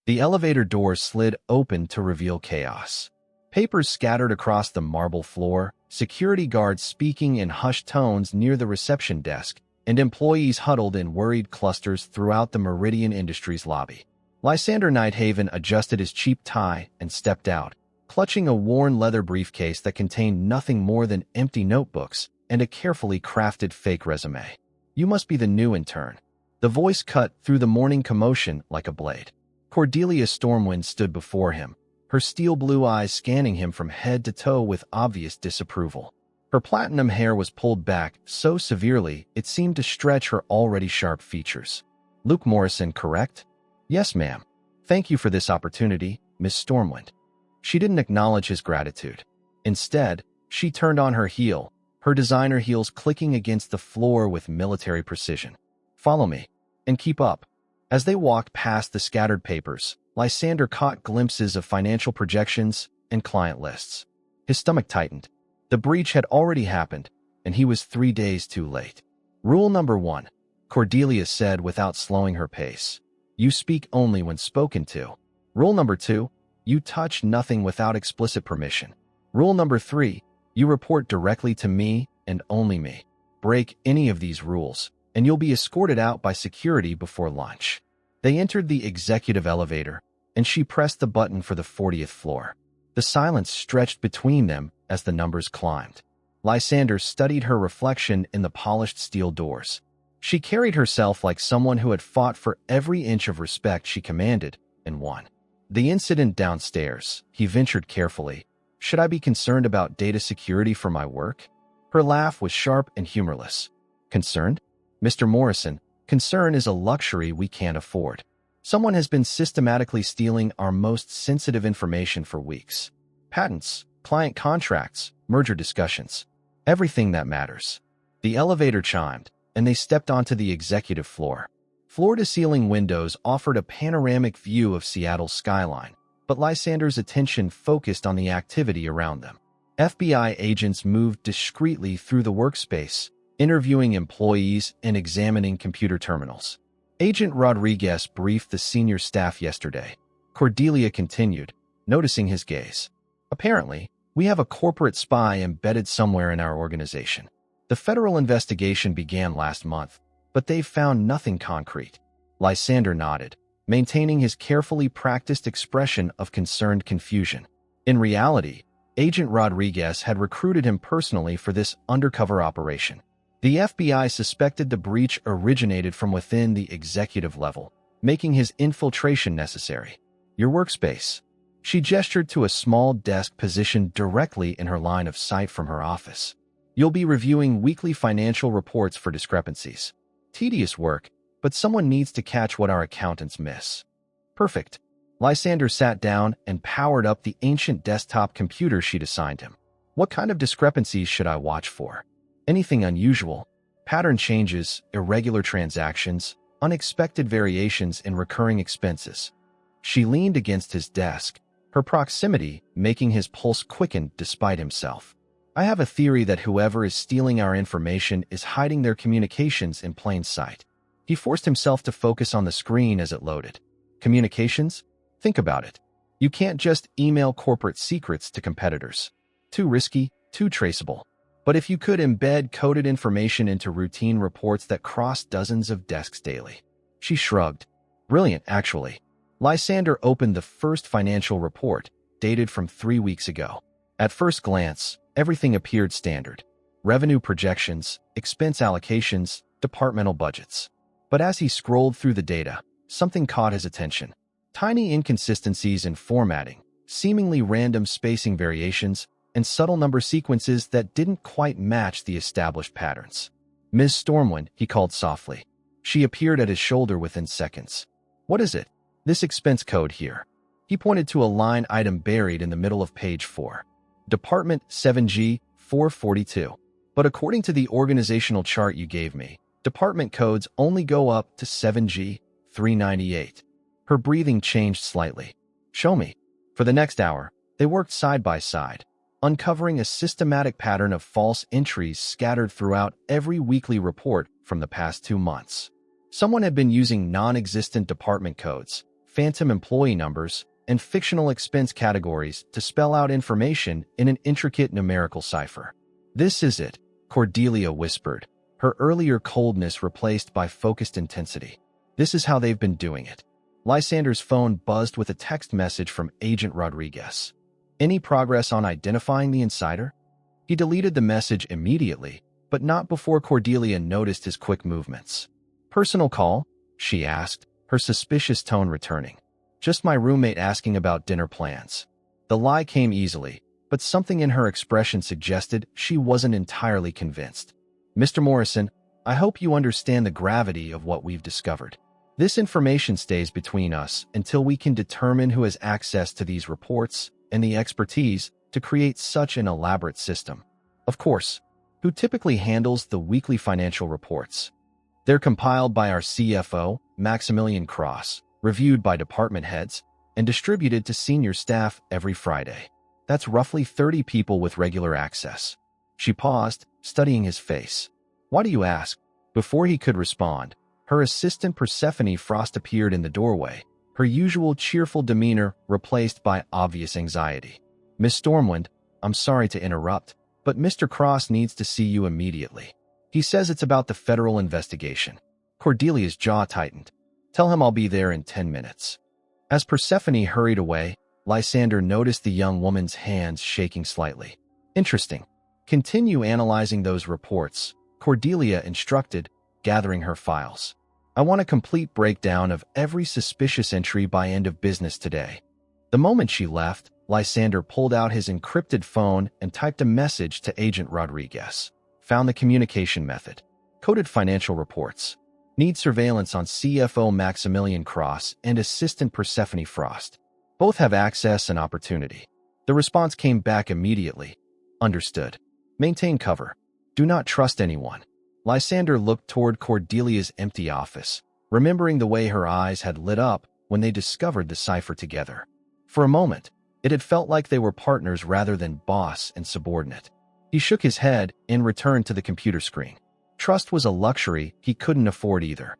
The elevator door slid open to reveal chaos. Papers scattered across the marble floor, security guards speaking in hushed tones near the reception desk, and employees huddled in worried clusters throughout the Meridian Industries lobby. Lysander Nighthaven adjusted his cheap tie and stepped out, clutching a worn leather briefcase that contained nothing more than empty notebooks and a carefully crafted fake resume. "You must be the new intern." The voice cut through the morning commotion like a blade. Cordelia Stormwind stood before him, her steel blue eyes scanning him from head to toe with obvious disapproval. Her platinum hair was pulled back so severely it seemed to stretch her already sharp features. "Luke Morrison, correct?" "Yes, ma'am. Thank you for this opportunity, Miss Stormwind." She didn't acknowledge his gratitude. Instead, she turned on her heel, her designer heels clicking against the floor with military precision. "Follow me, and keep up." As they walked past the scattered papers, Lysander caught glimpses of financial projections and client lists. His stomach tightened. The breach had already happened, and he was 3 days too late. "Rule number 1, Cordelia said without slowing her pace. "You speak only when spoken to." "Rule number 2, you touch nothing without explicit permission." "Rule number 3, you report directly to me and only me." Break any of these rules, and you'll be escorted out by security before lunch. They entered the executive elevator, and she pressed the button for the 40th floor. The silence stretched between them as the numbers climbed. Lysander studied her reflection in the polished steel doors. She carried herself like someone who had fought for every inch of respect she commanded and won. "The incident downstairs," he ventured carefully. "Should I be concerned about data security for my work?" Her laugh was sharp and humorless. "Concerned? Mr. Morrison, concern is a luxury we can't afford. Someone has been systematically stealing our most sensitive information for weeks. Patents, client contracts, merger discussions. Everything that matters." The elevator chimed, and they stepped onto the executive floor. Floor-to-ceiling windows offered a panoramic view of Seattle's skyline, but Lysander's attention focused on the activity around them. FBI agents moved discreetly through the workspace, interviewing employees and examining computer terminals. Agent Rodriguez briefed the senior staff yesterday. Cordelia continued, noticing his gaze. "Apparently, we have a corporate spy embedded somewhere in our organization. The federal investigation began last month, but they've found nothing concrete." Lysander nodded, maintaining his carefully practiced expression of concerned confusion. In reality, Agent Rodriguez had recruited him personally for this undercover operation. The FBI suspected the breach originated from within the executive level, making his infiltration necessary. "Your workspace." She gestured to a small desk positioned directly in her line of sight from her office. "You'll be reviewing weekly financial reports for discrepancies. Tedious work, but someone needs to catch what our accountants miss." "Perfect." Lysander sat down and powered up the ancient desktop computer she'd assigned him. "What kind of discrepancies should I watch for?" "Anything unusual. Pattern changes, irregular transactions, unexpected variations in recurring expenses." She leaned against his desk, her proximity making his pulse quicken despite himself. "I have a theory that whoever is stealing our information is hiding their communications in plain sight." He forced himself to focus on the screen as it loaded. "Communications? Think about it. You can't just email corporate secrets to competitors. Too risky, too traceable. But if you could embed coded information into routine reports that cross dozens of desks daily." She shrugged. "Brilliant, actually." Lysander opened the first financial report, dated from 3 weeks ago. At first glance, everything appeared standard. Revenue projections, expense allocations, departmental budgets. But as he scrolled through the data, something caught his attention. Tiny inconsistencies in formatting, seemingly random spacing variations, and subtle number sequences that didn't quite match the established patterns. "Ms. Stormwind," he called softly. She appeared at his shoulder within seconds. "What is it?" "This expense code here." He pointed to a line item buried in the middle of page 4. "Department 7G 442. But according to the organizational chart you gave me, department codes only go up to 7G 398. Her breathing changed slightly. "Show me." For the next hour, they worked side by side, uncovering a systematic pattern of false entries scattered throughout every weekly report from the past 2 months. Someone had been using non-existent department codes, phantom employee numbers, and fictional expense categories to spell out information in an intricate numerical cipher. "This is it," Cordelia whispered, her earlier coldness replaced by focused intensity. "This is how they've been doing it." Lysander's phone buzzed with a text message from Agent Rodriguez. "Any progress on identifying the insider?" He deleted the message immediately, but not before Cordelia noticed his quick movements. "Personal call?" she asked, her suspicious tone returning. "Just my roommate asking about dinner plans." The lie came easily, but something in her expression suggested she wasn't entirely convinced. "Mr. Morrison, I hope you understand the gravity of what we've discovered. This information stays between us until we can determine who has access to these reports and the expertise to create such an elaborate system. Of course, who typically handles the weekly financial reports? They're compiled by our CFO, Maximilian Cross, reviewed by department heads, and distributed to senior staff every Friday. That's roughly 30 people with regular access." She paused, studying his face. "Why do you ask?" Before he could respond, her assistant Persephone Frost appeared in the doorway, her usual cheerful demeanor replaced by obvious anxiety. "Miss Stormwind, I'm sorry to interrupt, but Mr. Cross needs to see you immediately. He says it's about the federal investigation." Cordelia's jaw tightened. "Tell him I'll be there in 10 minutes. As Persephone hurried away, Lysander noticed the young woman's hands shaking slightly. "Interesting. Continue analyzing those reports," Cordelia instructed, gathering her files. "I want a complete breakdown of every suspicious entry by end of business today." The moment she left, Lysander pulled out his encrypted phone and typed a message to Agent Rodriguez. "Found the communication method. Coded financial reports. Need surveillance on CFO Maximilian Cross and Assistant Persephone Frost. Both have access and opportunity." The response came back immediately. "Understood. Maintain cover. Do not trust anyone." Lysander looked toward Cordelia's empty office, remembering the way her eyes had lit up when they discovered the cipher together. For a moment, it had felt like they were partners rather than boss and subordinate. He shook his head and returned to the computer screen. Trust was a luxury he couldn't afford either.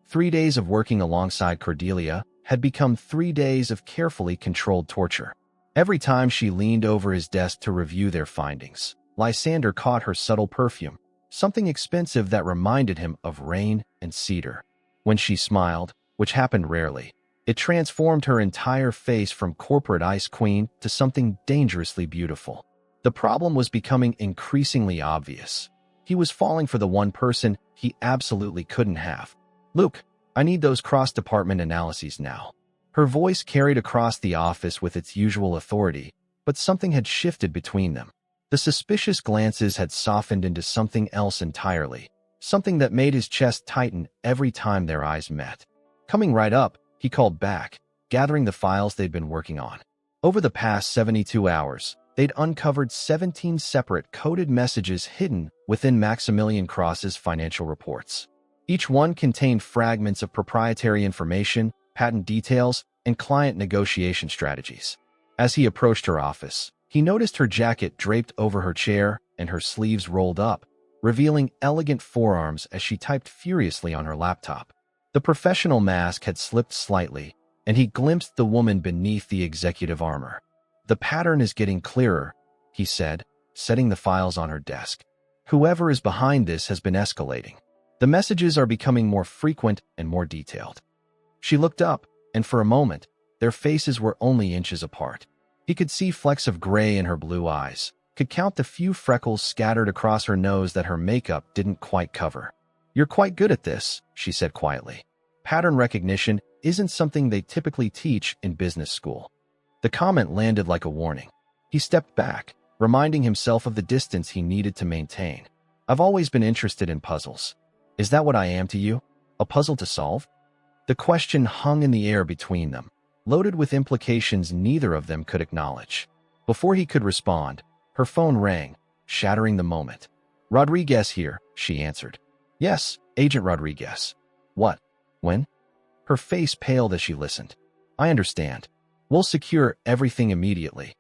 3 days of working alongside Cordelia had become 3 days of carefully controlled torture. Every time she leaned over his desk to review their findings, Lysander caught her subtle perfume, something expensive that reminded him of rain and cedar. When she smiled, which happened rarely, it transformed her entire face from corporate ice queen to something dangerously beautiful. The problem was becoming increasingly obvious. He was falling for the one person he absolutely couldn't have. "Luke, I need those cross-department analyses now." Her voice carried across the office with its usual authority, but something had shifted between them. The suspicious glances had softened into something else entirely, something that made his chest tighten every time their eyes met. "Coming right up," he called back, gathering the files they'd been working on. Over the past 72 hours, they'd uncovered 17 separate coded messages hidden within Maximilian Cross's financial reports. Each one contained fragments of proprietary information, patent details, and client negotiation strategies. As he approached her office, he noticed her jacket draped over her chair and her sleeves rolled up, revealing elegant forearms as she typed furiously on her laptop. The professional mask had slipped slightly, and he glimpsed the woman beneath the executive armor. "The pattern is getting clearer," he said, setting the files on her desk. "Whoever is behind this has been escalating. The messages are becoming more frequent and more detailed." She looked up, and for a moment, their faces were only inches apart. He could see flecks of gray in her blue eyes, could count the few freckles scattered across her nose that her makeup didn't quite cover. "You're quite good at this," she said quietly. "Pattern recognition isn't something they typically teach in business school." The comment landed like a warning. He stepped back, reminding himself of the distance he needed to maintain. "I've always been interested in puzzles. Is that what I am to you? A puzzle to solve?" The question hung in the air between them, loaded with implications neither of them could acknowledge. Before he could respond, her phone rang, shattering the moment. "Rodriguez here," she answered. "Yes, Agent Rodriguez." "What? When?" Her face paled as she listened. "I understand. We'll secure everything immediately."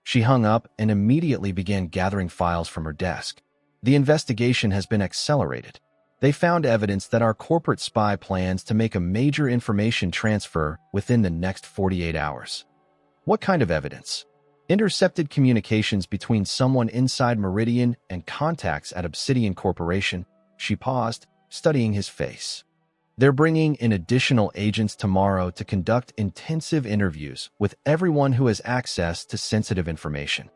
She hung up and immediately began gathering files from her desk. "The investigation has been accelerated. They found evidence that our corporate spy plans to make a major information transfer within the next 48 hours. What kind of evidence? Intercepted communications between someone inside Meridian and contacts at Obsidian Corporation. She paused, studying his face. They're bringing in additional agents tomorrow to conduct intensive interviews with everyone who has access to sensitive information.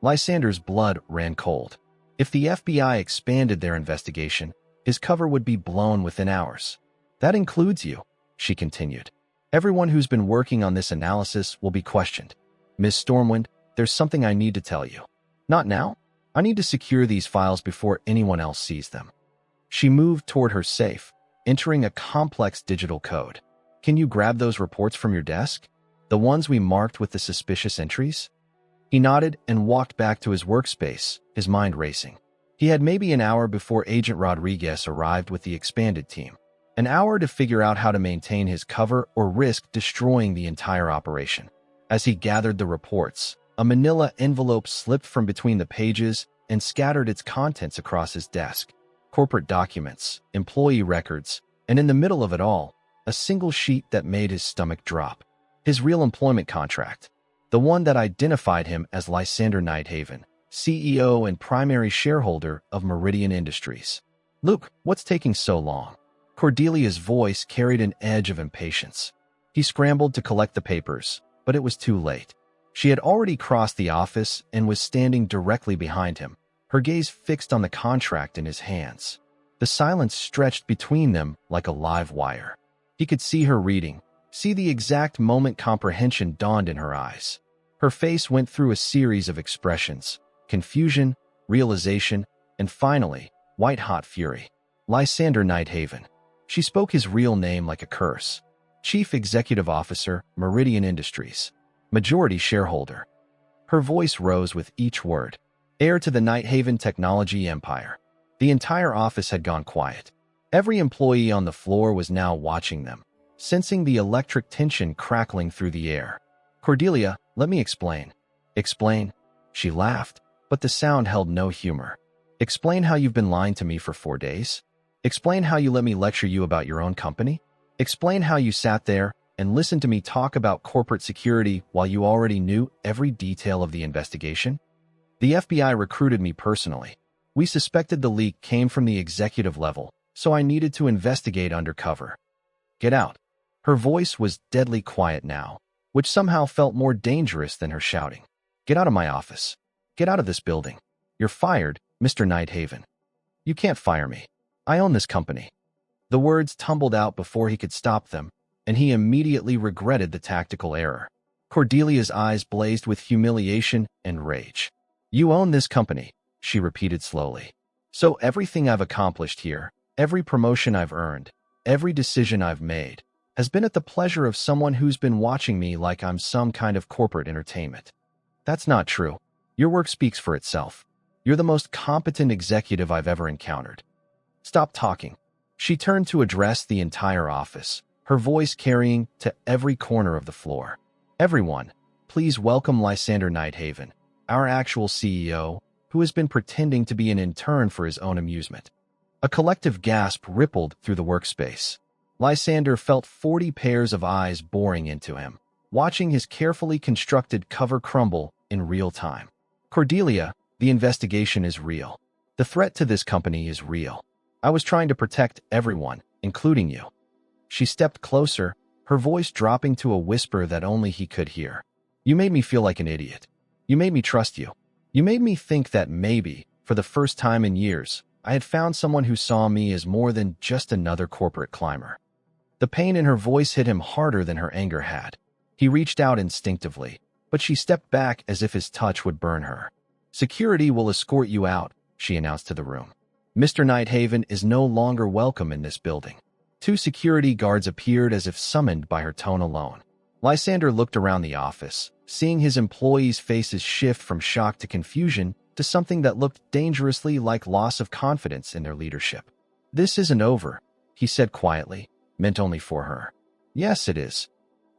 Lysander's blood ran cold. If the FBI expanded their investigation, his cover would be blown within hours. That includes you, she continued. Everyone who's been working on this analysis will be questioned. Ms. Stormwind, there's something I need to tell you. Not now. I need to secure these files before anyone else sees them. She moved toward her safe, entering a complex digital code. Can you grab those reports from your desk? The ones we marked with the suspicious entries? He nodded and walked back to his workspace, his mind racing. He had maybe an hour before Agent Rodriguez arrived with the expanded team. An hour to figure out how to maintain his cover or risk destroying the entire operation. As he gathered the reports, a manila envelope slipped from between the pages and scattered its contents across his desk. Corporate documents, employee records, and in the middle of it all, a single sheet that made his stomach drop. His real employment contract. The one that identified him as Lysander Nighthaven, CEO and primary shareholder of Meridian Industries. Luke, what's taking so long? Cordelia's voice carried an edge of impatience. He scrambled to collect the papers, but it was too late. She had already crossed the office and was standing directly behind him, her gaze fixed on the contract in his hands. The silence stretched between them like a live wire. He could see her reading, see the exact moment comprehension dawned in her eyes. Her face went through a series of expressions: confusion, realization, and finally, white-hot fury. Lysander Nighthaven. She spoke his real name like a curse. Chief Executive Officer, Meridian Industries. Majority shareholder. Her voice rose with each word. Heir to the Nighthaven technology empire. The entire office had gone quiet. Every employee on the floor was now watching them, sensing the electric tension crackling through the air. Cordelia, let me explain. Explain? She laughed, but the sound held no humor. Explain how you've been lying to me for 4 days? Explain how you let me lecture you about your own company? Explain how you sat there and listened to me talk about corporate security while you already knew every detail of the investigation? The FBI recruited me personally. We suspected the leak came from the executive level, so I needed to investigate undercover. Get out. Her voice was deadly quiet now, which somehow felt more dangerous than her shouting. Get out of my office. Get out of this building. You're fired, Mr. Nighthaven. You can't fire me. I own this company. The words tumbled out before he could stop them, and he immediately regretted the tactical error. Cordelia's eyes blazed with humiliation and rage. You own this company, she repeated slowly. So everything I've accomplished here, every promotion I've earned, every decision I've made, has been at the pleasure of someone who's been watching me like I'm some kind of corporate entertainment. That's not true. Your work speaks for itself. You're the most competent executive I've ever encountered. Stop talking. She turned to address the entire office, her voice carrying to every corner of the floor. Everyone, please welcome Lysander Nighthaven, our actual CEO, who has been pretending to be an intern for his own amusement. A collective gasp rippled through the workspace. Lysander felt 40 pairs of eyes boring into him, watching his carefully constructed cover crumble in real time. Cordelia, the investigation is real. The threat to this company is real. I was trying to protect everyone, including you. She stepped closer, her voice dropping to a whisper that only he could hear. You made me feel like an idiot. You made me trust you. You made me think that maybe, for the first time in years, I had found someone who saw me as more than just another corporate climber. The pain in her voice hit him harder than her anger had. He reached out instinctively, but she stepped back as if his touch would burn her. Security will escort you out, she announced to the room. Mr. Nighthaven is no longer welcome in this building. 2 security guards appeared as if summoned by her tone alone. Lysander looked around the office, seeing his employees' faces shift from shock to confusion to something that looked dangerously like loss of confidence in their leadership. This isn't over, he said quietly, meant only for her. Yes, it is.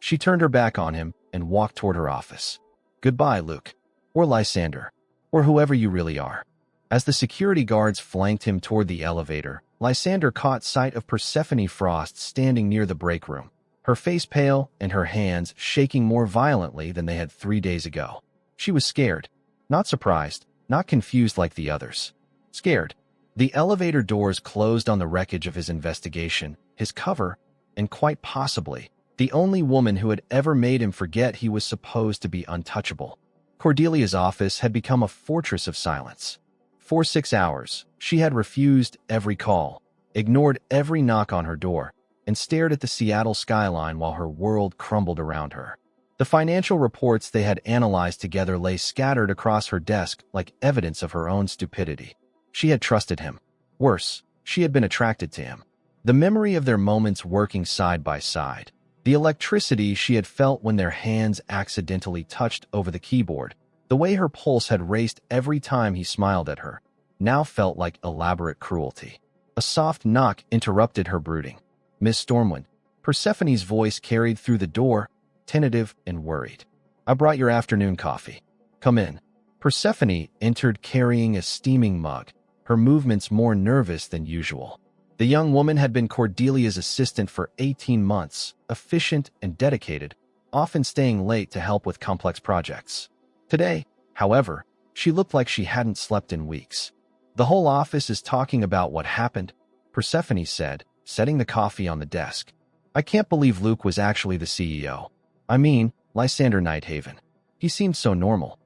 She turned her back on him and walked toward her office. Goodbye, Luke. Or Lysander. Or whoever you really are. As the security guards flanked him toward the elevator, Lysander caught sight of Persephone Frost standing near the break room, her face pale and her hands shaking more violently than they had 3 days ago. She was scared, not surprised, not confused like the others. Scared. The elevator doors closed on the wreckage of his investigation, his cover, and quite possibly the only woman who had ever made him forget he was supposed to be untouchable. Cordelia's office had become a fortress of silence. For 6 hours, she had refused every call, ignored every knock on her door, and stared at the Seattle skyline while her world crumbled around her. The financial reports they had analyzed together lay scattered across her desk like evidence of her own stupidity. She had trusted him. Worse, she had been attracted to him. The memory of their moments working side by side, the electricity she had felt when their hands accidentally touched over the keyboard, the way her pulse had raced every time he smiled at her, now felt like elaborate cruelty. A soft knock interrupted her brooding. "Miss Stormwind." Persephone's voice carried through the door, tentative and worried. "I brought your afternoon coffee. Come in." Persephone entered carrying a steaming mug, her movements more nervous than usual. The young woman had been Cordelia's assistant for 18 months, efficient and dedicated, often staying late to help with complex projects. Today, however, she looked like she hadn't slept in weeks. "The whole office is talking about what happened," Persephone said, setting the coffee on the desk. "I can't believe Luke was actually the CEO. I mean, Lysander Nighthaven. He seemed so normal."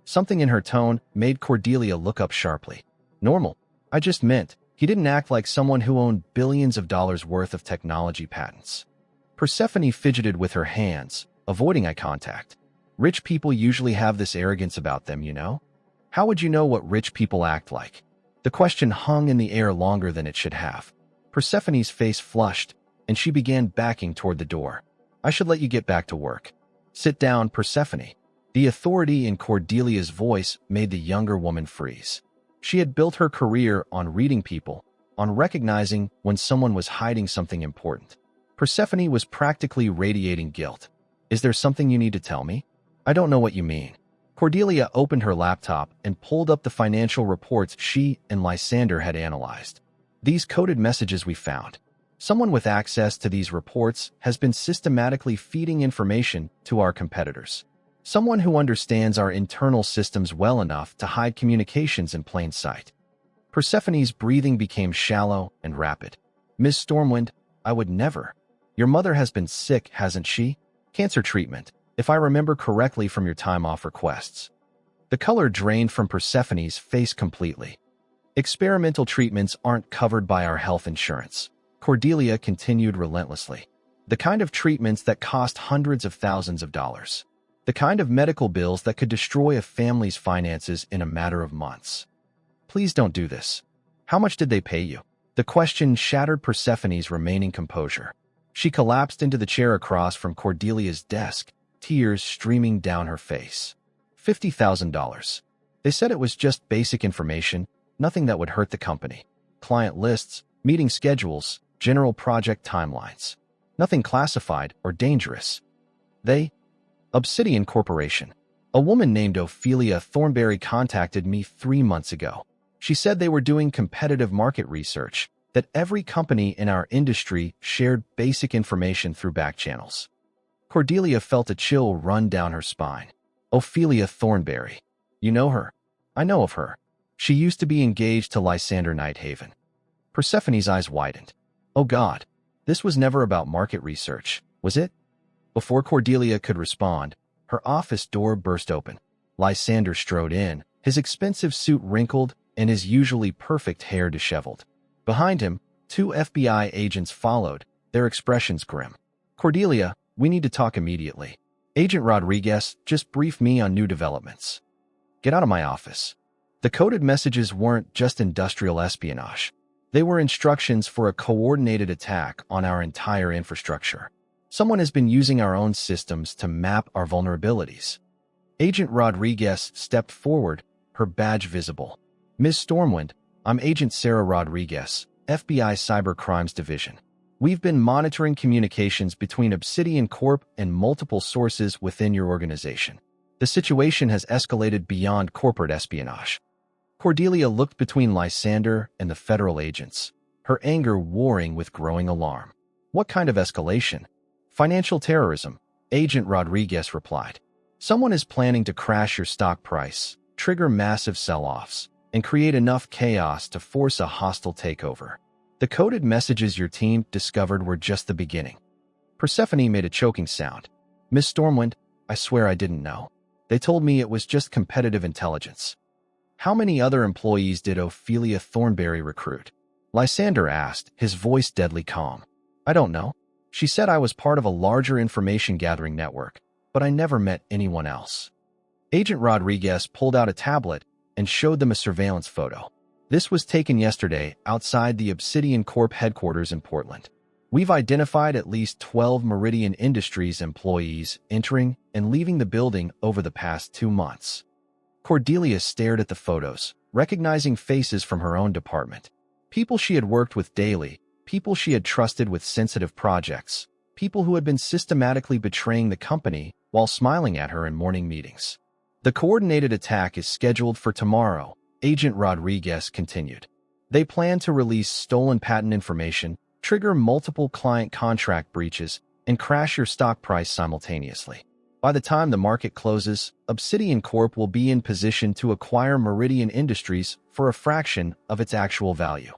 Something in her tone made Cordelia look up sharply. "Normal? I just meant he didn't act like someone who owned billions of dollars worth of technology patents." Persephone fidgeted with her hands, avoiding eye contact. "Rich people usually have this arrogance about them, you know? How would you know what rich people act like?" The question hung in the air longer than it should have. Persephone's face flushed, and she began backing toward the door. "I should let you get back to work." "Sit down, Persephone." The authority in Cordelia's voice made the younger woman freeze. She had built her career on reading people, on recognizing when someone was hiding something important. Persephone was practically radiating guilt. "Is there something you need to tell me?" "I don't know what you mean." Cordelia opened her laptop and pulled up the financial reports she and Lysander had analyzed. "These coded messages we found. Someone with access to these reports has been systematically feeding information to our competitors. Someone who understands our internal systems well enough to hide communications in plain sight." Persephone's breathing became shallow and rapid. "Miss Stormwind, I would never. Your mother has been sick, hasn't she? Cancer treatment, if I remember correctly from your time off requests." The color drained from Persephone's face completely. "Experimental treatments aren't covered by our health insurance," Cordelia continued relentlessly. "The kind of treatments that cost hundreds of thousands of dollars. The kind of medical bills that could destroy a family's finances in a matter of months. Please don't do this. How much did they pay you?" The question shattered Persephone's remaining composure. She collapsed into the chair across from Cordelia's desk, tears streaming down her face. $50,000. They said it was just basic information, nothing that would hurt the company. Client lists, meeting schedules, general project timelines. Nothing classified or dangerous. Obsidian Corporation. A woman named Ophelia Thornberry contacted me 3 months ago. She said they were doing competitive market research, that every company in our industry shared basic information through back channels. Cordelia felt a chill run down her spine. "Ophelia Thornberry. You know her?" "I know of her. She used to be engaged to Lysander Nighthaven." Persephone's eyes widened. "Oh God, this was never about market research, was it?" Before Cordelia could respond, her office door burst open. Lysander strode in, his expensive suit wrinkled and his usually perfect hair disheveled. Behind him, 2 FBI agents followed, their expressions grim. "Cordelia, we need to talk immediately. Agent Rodriguez, just brief me on new developments." "Get out of my office." The coded messages weren't just industrial espionage. They were instructions for a coordinated attack on our entire infrastructure. Someone has been using our own systems to map our vulnerabilities. Agent Rodriguez stepped forward, her badge visible. "Ms. Stormwind, I'm Agent Sarah Rodriguez, FBI Cyber Crimes Division. We've been monitoring communications between Obsidian Corp and multiple sources within your organization. The situation has escalated beyond corporate espionage." Cordelia looked between Lysander and the federal agents. her anger warring with growing alarm. What kind of escalation? Financial terrorism, Agent Rodriguez replied. Someone is planning to crash your stock price, trigger massive sell-offs, and create enough chaos to force a hostile takeover. The coded messages your team discovered were just the beginning. Persephone made a choking sound. Miss Stormwind, I swear I didn't know. They told me it was just competitive intelligence. How many other employees did Ophelia Thornberry recruit? Lysander asked, his voice deadly calm. I don't know. She said I was part of a larger information-gathering network, but I never met anyone else. Agent Rodriguez pulled out a tablet and showed them a surveillance photo. This was taken yesterday outside the Obsidian Corp headquarters in Portland. We've identified at least 12 Meridian Industries employees entering and leaving the building over the past 2 months. Cordelia stared at the photos, recognizing faces from her own department. People she had worked with daily, people she had trusted with sensitive projects, people who had been systematically betraying the company while smiling at her in morning meetings. The coordinated attack is scheduled for tomorrow, Agent Rodriguez continued. They plan to release stolen patent information, trigger multiple client contract breaches, and crash your stock price simultaneously. By the time the market closes, Obsidian Corp will be in position to acquire Meridian Industries for a fraction of its actual value.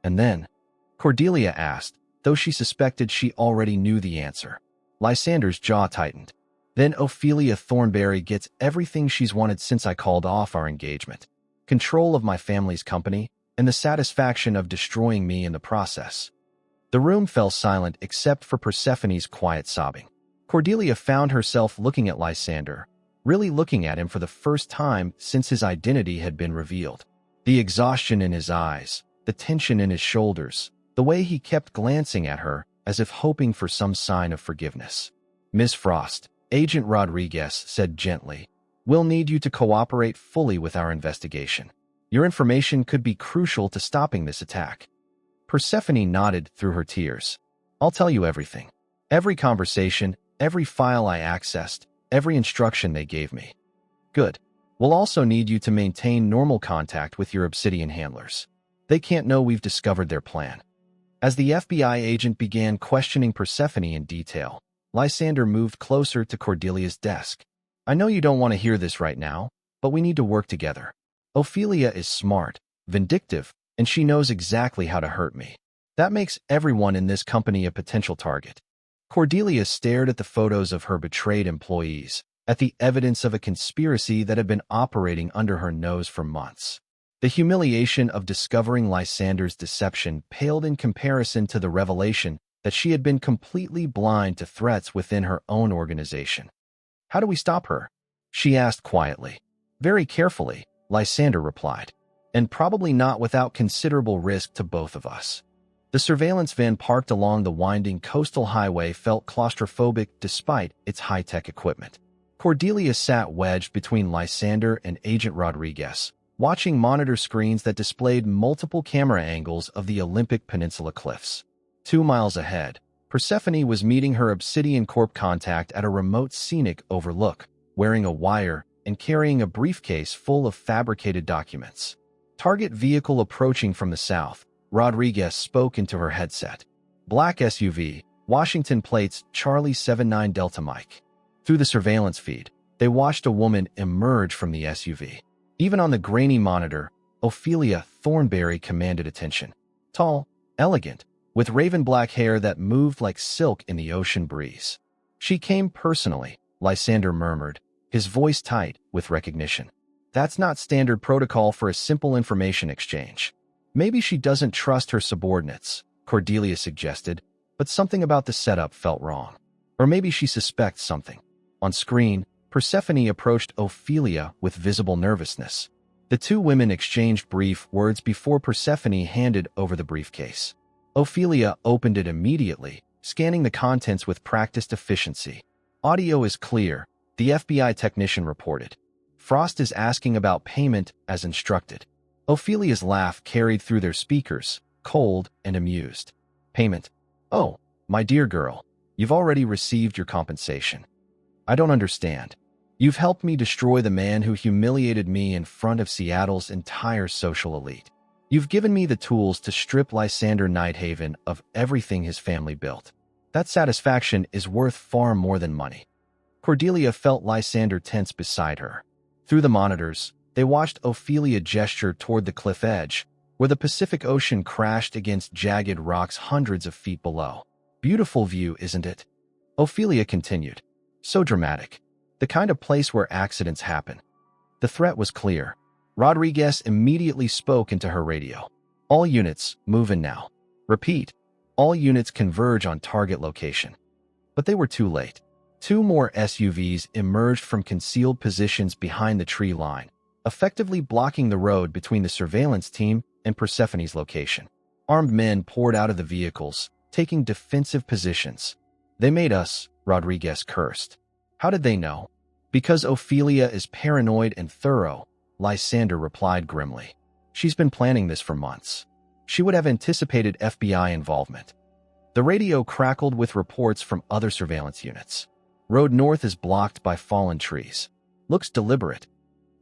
And then, Cordelia asked, though she suspected she already knew the answer. Lysander's jaw tightened. Then Ophelia Thornberry gets everything she's wanted since I called off our engagement. Control of my family's company, and the satisfaction of destroying me in the process. The room fell silent except for Persephone's quiet sobbing. Cordelia found herself looking at Lysander, really looking at him for the first time since his identity had been revealed. The exhaustion in his eyes, the tension in his shoulders, the way he kept glancing at her as if hoping for some sign of forgiveness. Miss Frost, Agent Rodriguez said gently, we'll need you to cooperate fully with our investigation. Your information could be crucial to stopping this attack. Persephone nodded through her tears. I'll tell you everything. Every conversation, every file I accessed, every instruction they gave me. Good. We'll also need you to maintain normal contact with your Obsidian handlers. They can't know we've discovered their plan. As the FBI agent began questioning Persephone in detail, Lysander moved closer to Cordelia's desk. I know you don't want to hear this right now, but we need to work together. Ophelia is smart, vindictive, and she knows exactly how to hurt me. That makes everyone in this company a potential target. Cordelia stared at the photos of her betrayed employees, at the evidence of a conspiracy that had been operating under her nose for months. The humiliation of discovering Lysander's deception paled in comparison to the revelation that she had been completely blind to threats within her own organization. How do we stop her? She asked quietly. Very carefully, Lysander replied, and probably not without considerable risk to both of us. The surveillance van parked along the winding coastal highway felt claustrophobic despite its high-tech equipment. Cordelia sat wedged between Lysander and Agent Rodriguez, watching monitor screens that displayed multiple camera angles of the Olympic Peninsula cliffs. 2 miles ahead, Persephone was meeting her Obsidian Corp contact at a remote scenic overlook, wearing a wire and carrying a briefcase full of fabricated documents. Target vehicle approaching from the south, Rodriguez spoke into her headset. Black SUV, Washington plates, Charlie 79 Delta Mike. Through the surveillance feed, they watched a woman emerge from the SUV. Even on the grainy monitor, Ophelia Thornberry commanded attention. Tall, elegant, with raven black hair that moved like silk in the ocean breeze. She came personally, Lysander murmured, his voice tight with recognition. That's not standard protocol for a simple information exchange. Maybe she doesn't trust her subordinates, Cordelia suggested, but something about the setup felt wrong. Or maybe she suspects something. On screen, Persephone approached Ophelia with visible nervousness. The two women exchanged brief words before Persephone handed over the briefcase. Ophelia opened it immediately, scanning the contents with practiced efficiency. Audio is clear, the FBI technician reported. Frost is asking about payment as instructed. Ophelia's laugh carried through their speakers, cold and amused. Payment. Oh, my dear girl, you've already received your compensation. I don't understand. You've helped me destroy the man who humiliated me in front of Seattle's entire social elite. You've given me the tools to strip Lysander Nighthaven of everything his family built. That satisfaction is worth far more than money. Cordelia felt Lysander tense beside her. Through the monitors, they watched Ophelia gesture toward the cliff edge, where the Pacific Ocean crashed against jagged rocks hundreds of feet below. Beautiful view, isn't it? Ophelia continued. So dramatic. The kind of place where accidents happen. The threat was clear. Rodriguez immediately spoke into her radio. All units, move in now. Repeat. All units converge on target location. But they were too late. Two more SUVs emerged from concealed positions behind the tree line, effectively blocking the road between the surveillance team and Persephone's location. Armed men poured out of the vehicles, taking defensive positions. They made us, Rodriguez cursed. How did they know? Because Ophelia is paranoid and thorough, Lysander replied grimly. She's been planning this for months. She would have anticipated FBI involvement. The radio crackled with reports from other surveillance units. Road north is blocked by fallen trees. Looks deliberate.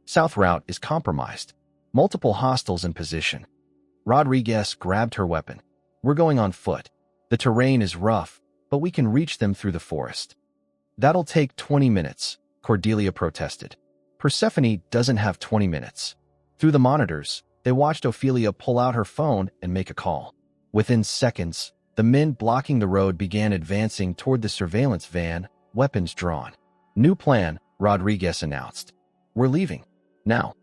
South route is compromised. Multiple hostiles in position. Rodriguez grabbed her weapon. We're going on foot. The terrain is rough, but we can reach them through the forest. That'll take 20 minutes, Cordelia protested. Persephone doesn't have 20 minutes. Through the monitors, they watched Ophelia pull out her phone and make a call. Within seconds, the men blocking the road began advancing toward the surveillance van, weapons drawn. New plan, Rodriguez announced. We're leaving. Now.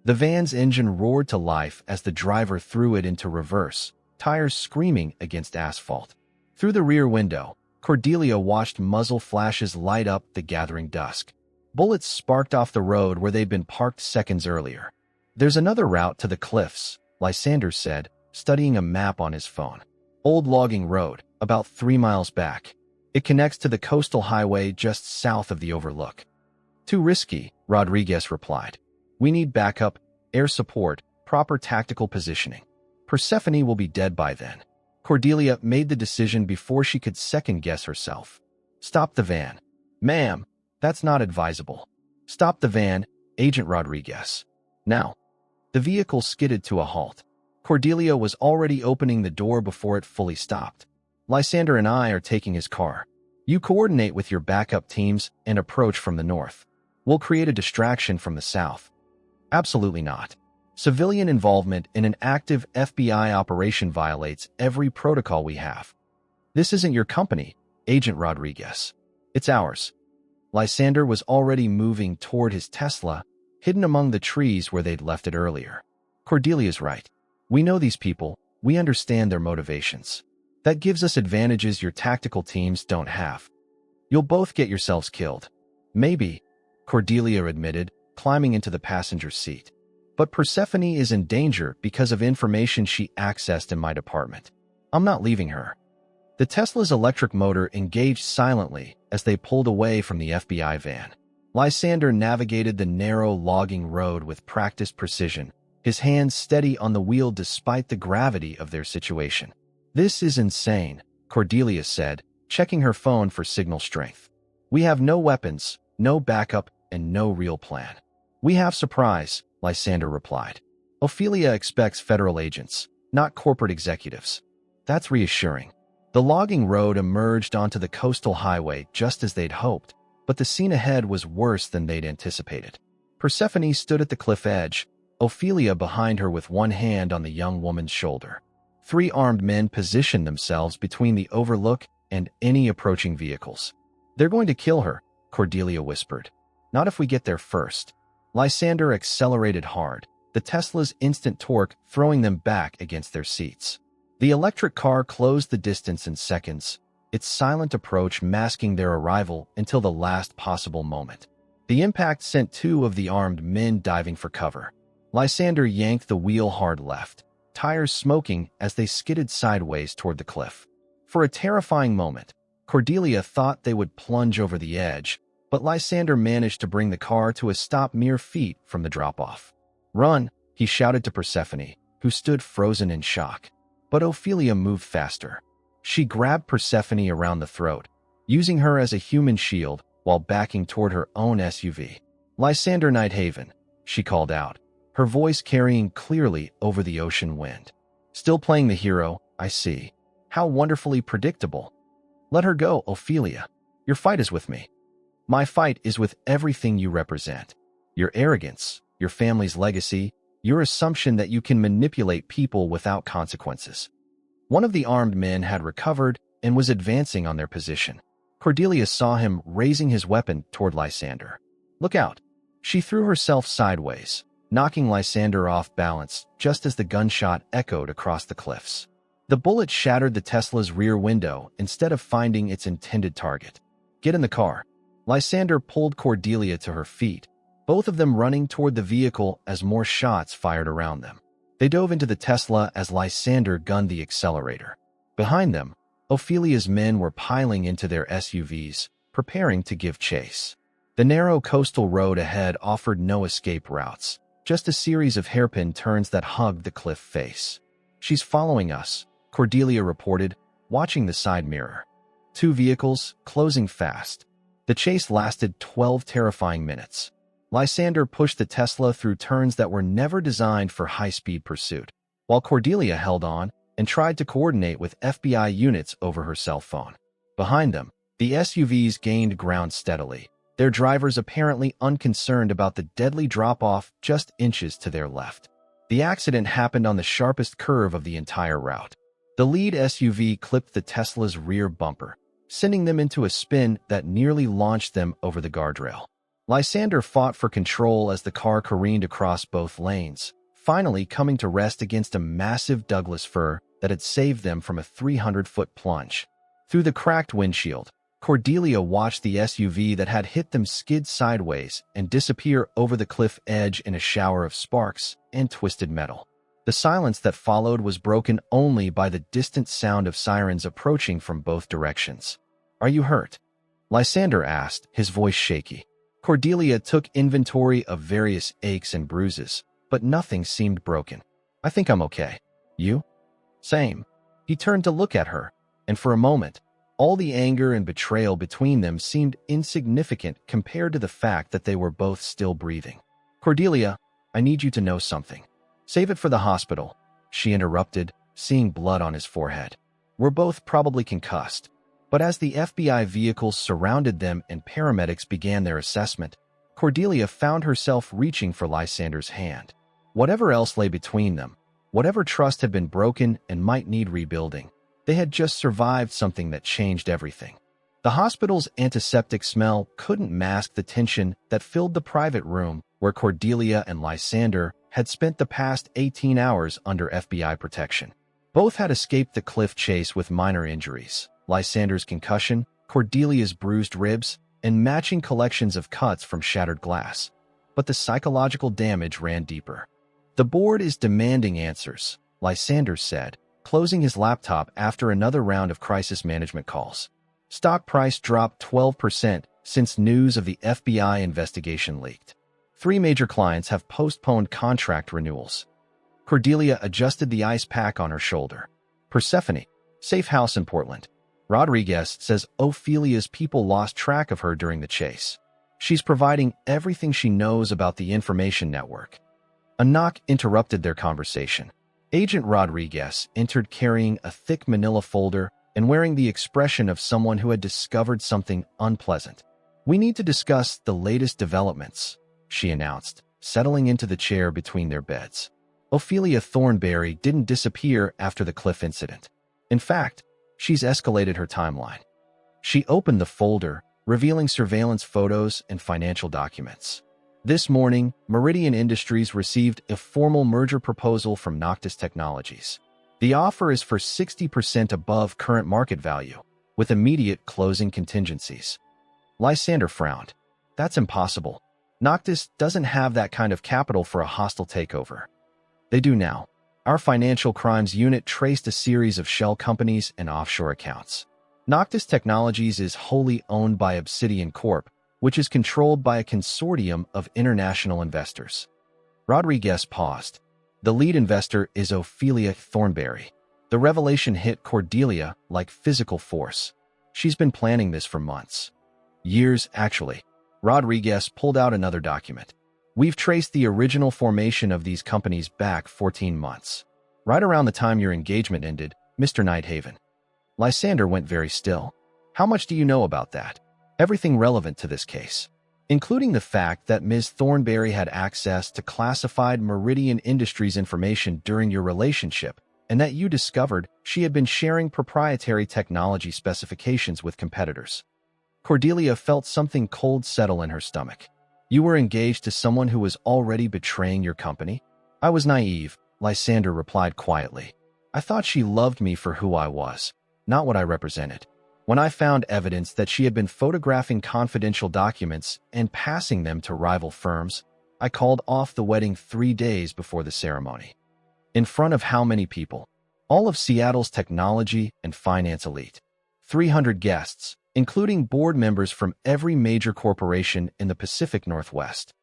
The van's engine roared to life as the driver threw it into reverse, tires screaming against asphalt. Through the rear window, Cordelia watched muzzle flashes light up the gathering dusk. Bullets sparked off the road where they'd been parked seconds earlier. There's another route to the cliffs, Lysander said, studying a map on his phone. Old logging road, about 3 miles back. It connects to the coastal highway just south of the overlook. Too risky, Rodriguez replied. We need backup, air support, proper tactical positioning. Persephone will be dead by then. Cordelia made the decision before she could second-guess herself. Stop the van. Ma'am, that's not advisable. Stop the van, Agent Rodriguez. Now. The vehicle skidded to a halt. Cordelia was already opening the door before it fully stopped. Lysander and I are taking his car. You coordinate with your backup teams and approach from the north. We'll create a distraction from the south. Absolutely not. Civilian involvement in an active FBI operation violates every protocol we have. This isn't your company, Agent Rodriguez. It's ours. Lysander was already moving toward his Tesla, hidden among the trees where they'd left it earlier. Cordelia's right. We know these people. We understand their motivations. That gives us advantages your tactical teams don't have. You'll both get yourselves killed. Maybe, Cordelia admitted, climbing into the passenger seat. But Persephone is in danger because of information she accessed in my department. I'm not leaving her. The Tesla's electric motor engaged silently as they pulled away from the FBI van. Lysander navigated the narrow logging road with practiced precision, his hands steady on the wheel despite the gravity of their situation. This is insane, Cordelia said, checking her phone for signal strength. We have no weapons, no backup, and no real plan. We have surprise, Lysander replied. Ophelia expects federal agents, not corporate executives. That's reassuring. The logging road emerged onto the coastal highway just as they'd hoped, but the scene ahead was worse than they'd anticipated. Persephone stood at the cliff edge, Ophelia behind her with one hand on the young woman's shoulder. 3 armed men positioned themselves between the overlook and any approaching vehicles. They're going to kill her, Cordelia whispered. Not if we get there first. Lysander accelerated hard, the Tesla's instant torque throwing them back against their seats. The electric car closed the distance in seconds, its silent approach masking their arrival until the last possible moment. The impact sent 2 of the armed men diving for cover. Lysander yanked the wheel hard left, tires smoking as they skidded sideways toward the cliff. For a terrifying moment, Cordelia thought they would plunge over the edge, but Lysander managed to bring the car to a stop mere feet from the drop-off. Run, he shouted to Persephone, who stood frozen in shock. But Ophelia moved faster. She grabbed Persephone around the throat, using her as a human shield while backing toward her own SUV. Lysander Nighthaven, she called out. her voice carrying clearly over the ocean wind. Still playing the hero, I see. How wonderfully predictable. Let her go, Ophelia. Your fight is with me. My fight is with everything you represent. Your arrogance, your family's legacy, your assumption that you can manipulate people without consequences. One of the armed men had recovered and was advancing on their position. Cordelia saw him raising his weapon toward Lysander. Look out. She threw herself sideways, knocking Lysander off balance just as the gunshot echoed across the cliffs. The bullet shattered the Tesla's rear window instead of finding its intended target. Get in the car. Lysander pulled Cordelia to her feet, both of them running toward the vehicle as more shots fired around them. They dove into the Tesla as Lysander gunned the accelerator. Behind them, Ophelia's men were piling into their SUVs, preparing to give chase. The narrow coastal road ahead offered no escape routes, just a series of hairpin turns that hugged the cliff face. She's following us, Cordelia reported, watching the side mirror. 2 vehicles, closing fast. The chase lasted 12 terrifying minutes. Lysander pushed the Tesla through turns that were never designed for high-speed pursuit, while Cordelia held on and tried to coordinate with FBI units over her cell phone. Behind them, the SUVs gained ground steadily, their drivers apparently unconcerned about the deadly drop-off just inches to their left. The accident happened on the sharpest curve of the entire route. The lead SUV clipped the Tesla's rear bumper, sending them into a spin that nearly launched them over the guardrail. Lysander fought for control as the car careened across both lanes, finally coming to rest against a massive Douglas fir that had saved them from a 300-foot plunge. Through the cracked windshield, Cordelia watched the SUV that had hit them skid sideways and disappear over the cliff edge in a shower of sparks and twisted metal. The silence that followed was broken only by the distant sound of sirens approaching from both directions. Are you hurt? Lysander asked, his voice shaky. Cordelia took inventory of various aches and bruises, but nothing seemed broken. I think I'm okay. You? Same. He turned to look at her, and for a moment, all the anger and betrayal between them seemed insignificant compared to the fact that they were both still breathing. Cordelia, I need you to know something. Save it for the hospital, she interrupted, seeing blood on his forehead. We're both probably concussed. But as the FBI vehicles surrounded them and paramedics began their assessment, Cordelia found herself reaching for Lysander's hand. Whatever else lay between them, whatever trust had been broken and might need rebuilding, they had just survived something that changed everything. The hospital's antiseptic smell couldn't mask the tension that filled the private room where Cordelia and Lysander had spent the past 18 hours under FBI protection. Both had escaped the cliff chase with minor injuries. Lysander's concussion, Cordelia's bruised ribs, and matching collections of cuts from shattered glass. But the psychological damage ran deeper. The board is demanding answers, Lysander said, closing his laptop after another round of crisis management calls. Stock price dropped 12% since news of the FBI investigation leaked. 3 major clients have postponed contract renewals. Cordelia adjusted the ice pack on her shoulder. Persephone, safe house in Portland. Rodriguez says Ophelia's people lost track of her during the chase. She's providing everything she knows about the information network. A knock interrupted their conversation. Agent Rodriguez entered carrying a thick manila folder and wearing the expression of someone who had discovered something unpleasant. We need to discuss the latest developments, she announced, settling into the chair between their beds. Ophelia Thornberry didn't disappear after the cliff incident. In fact, she's escalated her timeline. She opened the folder, revealing surveillance photos and financial documents. This morning, Meridian Industries received a formal merger proposal from Noctis Technologies. The offer is for 60% above current market value, with immediate closing contingencies. Lysander frowned. That's impossible. Noctis doesn't have that kind of capital for a hostile takeover. They do now. Our financial crimes unit traced a series of shell companies and offshore accounts. Noctis Technologies is wholly owned by Obsidian Corp., which is controlled by a consortium of international investors. Rodriguez paused. The lead investor is Ophelia Thornberry. The revelation hit Cordelia like physical force. She's been planning this for months. Years, actually. Rodriguez pulled out another document. We've traced the original formation of these companies back 14 months. Right around the time your engagement ended, Mr. Nighthaven. Lysander went very still. How much do you know about that? Everything relevant to this case, including the fact that Ms. Thornberry had access to classified Meridian Industries information during your relationship, and that you discovered she had been sharing proprietary technology specifications with competitors. Cordelia felt something cold settle in her stomach. You were engaged to someone who was already betraying your company? I was naive, Lysander replied quietly. I thought she loved me for who I was, not what I represented. When I found evidence that she had been photographing confidential documents and passing them to rival firms, I called off the wedding 3 days before the ceremony. In front of how many people? All of Seattle's technology and finance elite. 300 guests, including board members from every major corporation in the Pacific Northwest.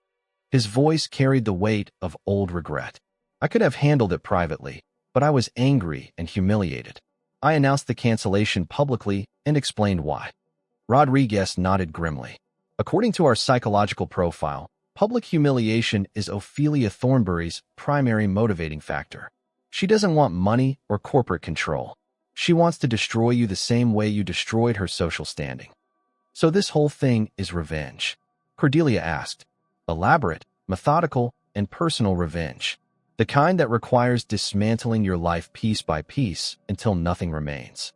His voice carried the weight of old regret. I could have handled it privately, but I was angry and humiliated. I announced the cancellation publicly and explained why. Rodriguez nodded grimly. According to our psychological profile, public humiliation is Ophelia Thornberry's primary motivating factor. She doesn't want money or corporate control. She wants to destroy you the same way you destroyed her social standing. So this whole thing is revenge? Cordelia asked. Elaborate, methodical, and personal revenge. The kind that requires dismantling your life piece by piece until nothing remains.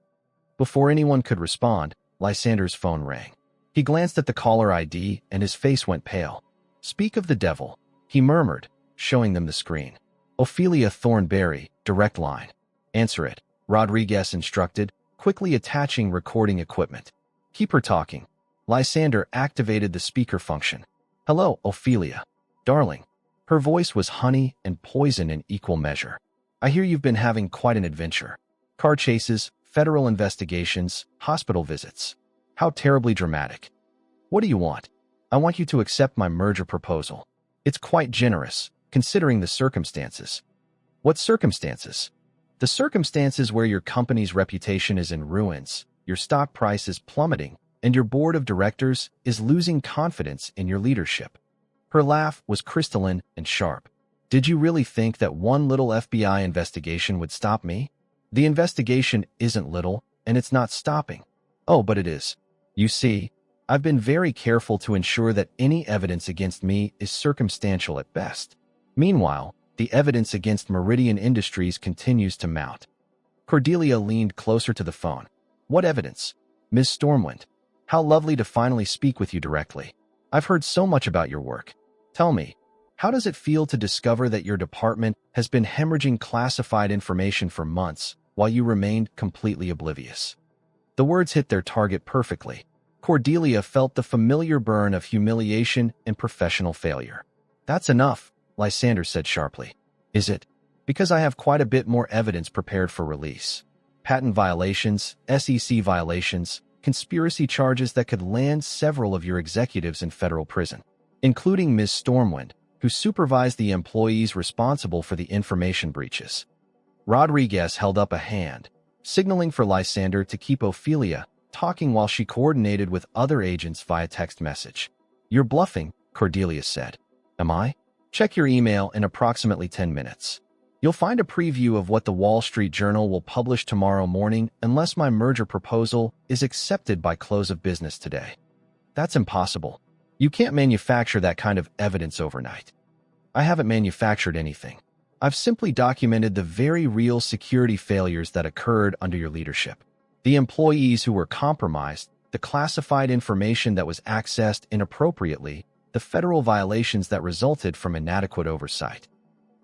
Before anyone could respond, Lysander's phone rang. He glanced at the caller ID and his face went pale. Speak of the devil, he murmured, showing them the screen. Ophelia Thornberry, direct line. Answer it, Rodriguez instructed, quickly attaching recording equipment. Keep her talking. Lysander activated the speaker function. Hello, Ophelia. Darling. Her voice was honey and poison in equal measure. I hear you've been having quite an adventure. Car chases, federal investigations, hospital visits. How terribly dramatic. What do you want? I want you to accept my merger proposal. It's quite generous, considering the circumstances. What circumstances? The circumstances where your company's reputation is in ruins, your stock price is plummeting, and your board of directors is losing confidence in your leadership. Her laugh was crystalline and sharp. Did you really think that one little FBI investigation would stop me? The investigation isn't little, and it's not stopping. Oh, but it is. You see, I've been very careful to ensure that any evidence against me is circumstantial at best. Meanwhile, the evidence against Meridian Industries continues to mount. Cordelia leaned closer to the phone. What evidence? Ms. Stormwind. How lovely to finally speak with you directly. I've heard so much about your work. Tell me, how does it feel to discover that your department has been hemorrhaging classified information for months while you remained completely oblivious? The words hit their target perfectly. Cordelia felt the familiar burn of humiliation and professional failure. That's enough, Lysander said sharply. Is it? Because I have quite a bit more evidence prepared for release. Patent violations, SEC violations, conspiracy charges that could land several of your executives in federal prison, including Ms. Stormwind, who supervised the employees responsible for the information breaches. Rodriguez held up a hand, signaling for Lysander to keep Ophelia talking while she coordinated with other agents via text message. You're bluffing, Cordelia said. Am I? Check your email in approximately 10 minutes. You'll find a preview of what the Wall Street Journal will publish tomorrow morning unless my merger proposal is accepted by close of business today. That's impossible. You can't manufacture that kind of evidence overnight. I haven't manufactured anything. I've simply documented the very real security failures that occurred under your leadership. The employees who were compromised, the classified information that was accessed inappropriately, the federal violations that resulted from inadequate oversight.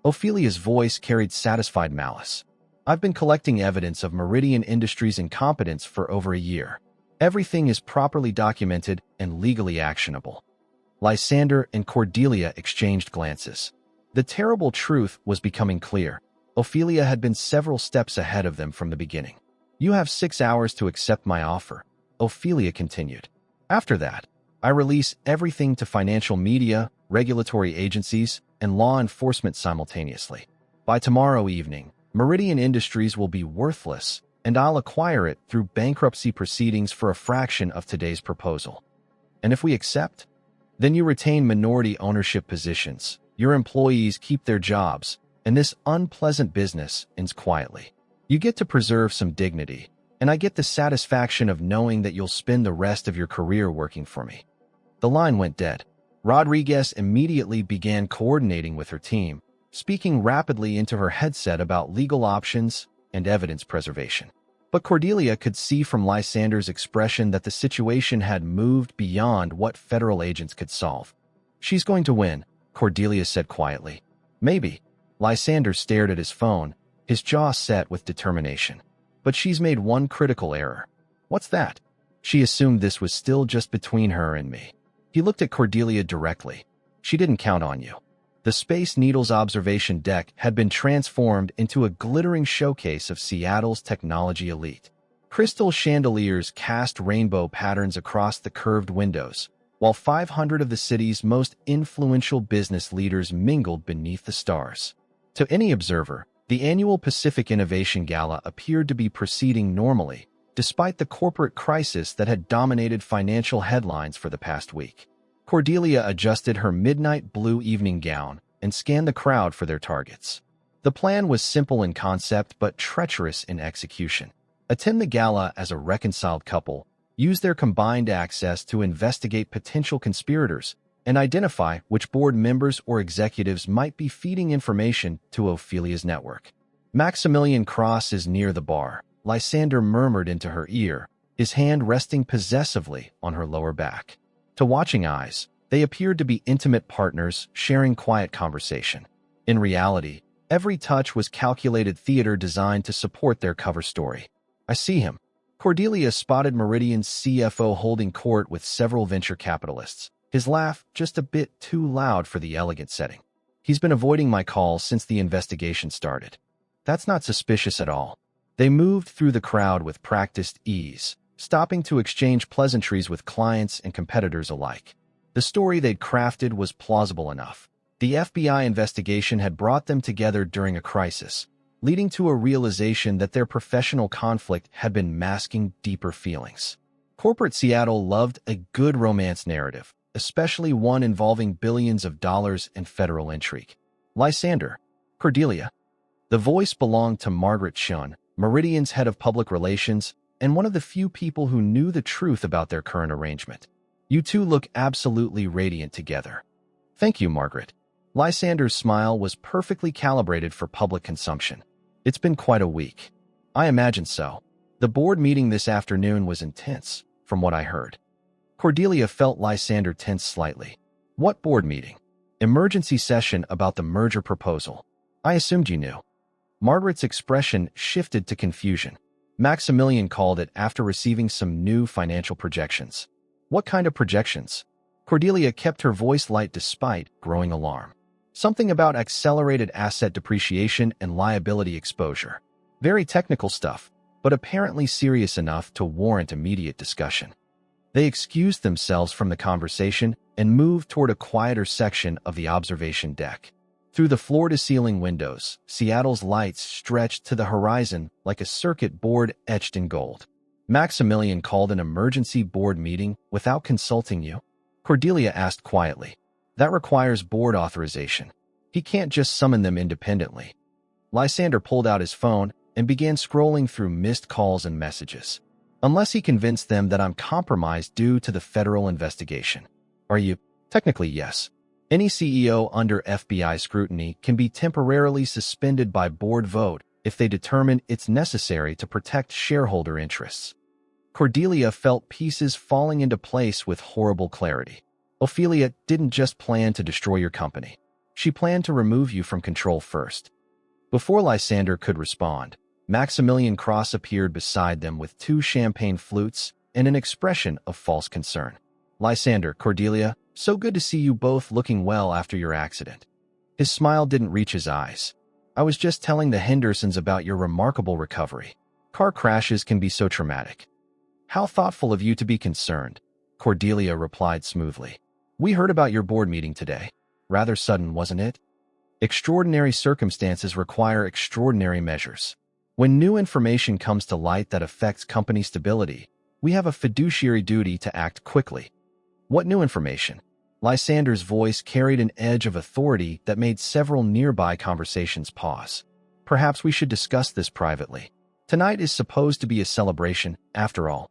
Ophelia's voice carried satisfied malice. I've been collecting evidence of Meridian Industries' incompetence for over a year. Everything is properly documented and legally actionable. Lysander and Cordelia exchanged glances. The terrible truth was becoming clear. Ophelia had been several steps ahead of them from the beginning. You have 6 hours to accept my offer, Ophelia continued. After that, I release everything to financial media, regulatory agencies, and law enforcement simultaneously. By tomorrow evening, Meridian Industries will be worthless, and I'll acquire it through bankruptcy proceedings for a fraction of today's proposal. And if we accept? Then you retain minority ownership positions, your employees keep their jobs, and this unpleasant business ends quietly. You get to preserve some dignity, and I get the satisfaction of knowing that you'll spend the rest of your career working for me." The line went dead. Rodriguez immediately began coordinating with her team, speaking rapidly into her headset about legal options and evidence preservation. But Cordelia could see from Lysander's expression that the situation had moved beyond what federal agents could solve. "She's going to win," Cordelia said quietly. "Maybe." Lysander stared at his phone, his jaw set with determination. "But she's made one critical error." "What's that?" "She assumed this was still just between her and me." He looked at Cordelia directly. "She didn't count on you." The Space Needle's observation deck had been transformed into a glittering showcase of Seattle's technology elite. Crystal chandeliers cast rainbow patterns across the curved windows, while 500 of the city's most influential business leaders mingled beneath the stars. To any observer, the annual Pacific Innovation Gala appeared to be proceeding normally, despite the corporate crisis that had dominated financial headlines for the past week. Cordelia adjusted her midnight blue evening gown and scanned the crowd for their targets. The plan was simple in concept but treacherous in execution. Attend the gala as a reconciled couple, use their combined access to investigate potential conspirators, and identify which board members or executives might be feeding information to Ophelia's network. "Maximilian Cross is near the bar," Lysander murmured into her ear, his hand resting possessively on her lower back. To watching eyes, they appeared to be intimate partners sharing quiet conversation. In reality, every touch was calculated theater designed to support their cover story. "I see him." Cordelia spotted Meridian's CFO holding court with several venture capitalists, his laugh just a bit too loud for the elegant setting. "He's been avoiding my calls since the investigation started." "That's not suspicious at all." They moved through the crowd with practiced ease, stopping to exchange pleasantries with clients and competitors alike. The story they'd crafted was plausible enough. The FBI investigation had brought them together during a crisis, leading to a realization that their professional conflict had been masking deeper feelings. Corporate Seattle loved a good romance narrative, especially one involving billions of dollars and federal intrigue. "Lysander." "Cordelia." The voice belonged to Margaret Chun, Meridian's head of public relations, and one of the few people who knew the truth about their current arrangement. "You two look absolutely radiant together." "Thank you, Margaret." Lysander's smile was perfectly calibrated for public consumption. "It's been quite a week." "I imagine so. The board meeting this afternoon was intense, from what I heard." Cordelia felt Lysander tense slightly. "What board meeting?" "Emergency session about the merger proposal." "I assumed you knew." Margaret's expression shifted to confusion. "Maximilian called it after receiving some new financial projections." "What kind of projections?" Cordelia kept her voice light despite growing alarm. "Something about accelerated asset depreciation and liability exposure. Very technical stuff, but apparently serious enough to warrant immediate discussion." They excused themselves from the conversation and moved toward a quieter section of the observation deck. Through the floor-to-ceiling windows, Seattle's lights stretched to the horizon like a circuit board etched in gold. "Maximilian called an emergency board meeting without consulting you?" Cordelia asked quietly. "That requires board authorization. He can't just summon them independently." Lysander pulled out his phone and began scrolling through missed calls and messages. "Unless he convinced them that I'm compromised due to the federal investigation." "Are you?" "Technically, yes. Any CEO under FBI scrutiny can be temporarily suspended by board vote if they determine it's necessary to protect shareholder interests." Cordelia felt pieces falling into place with horrible clarity. Ophelia didn't just plan to destroy your company. She planned to remove you from control first. Before Lysander could respond, Maximilian Cross appeared beside them with 2 champagne flutes and an expression of false concern. "Lysander, Cordelia, so good to see you both looking well after your accident." His smile didn't reach his eyes. "I was just telling the Hendersons about your remarkable recovery. Car crashes can be so traumatic." "How thoughtful of you to be concerned," Cordelia replied smoothly. "We heard about your board meeting today. Rather sudden, wasn't it?" Extraordinary circumstances require extraordinary measures. When new information comes to light that affects company stability, we have a fiduciary duty to act quickly. "What new information?" Lysander's voice carried an edge of authority that made several nearby conversations pause. Perhaps we should discuss this privately. Tonight is supposed to be a celebration, after all.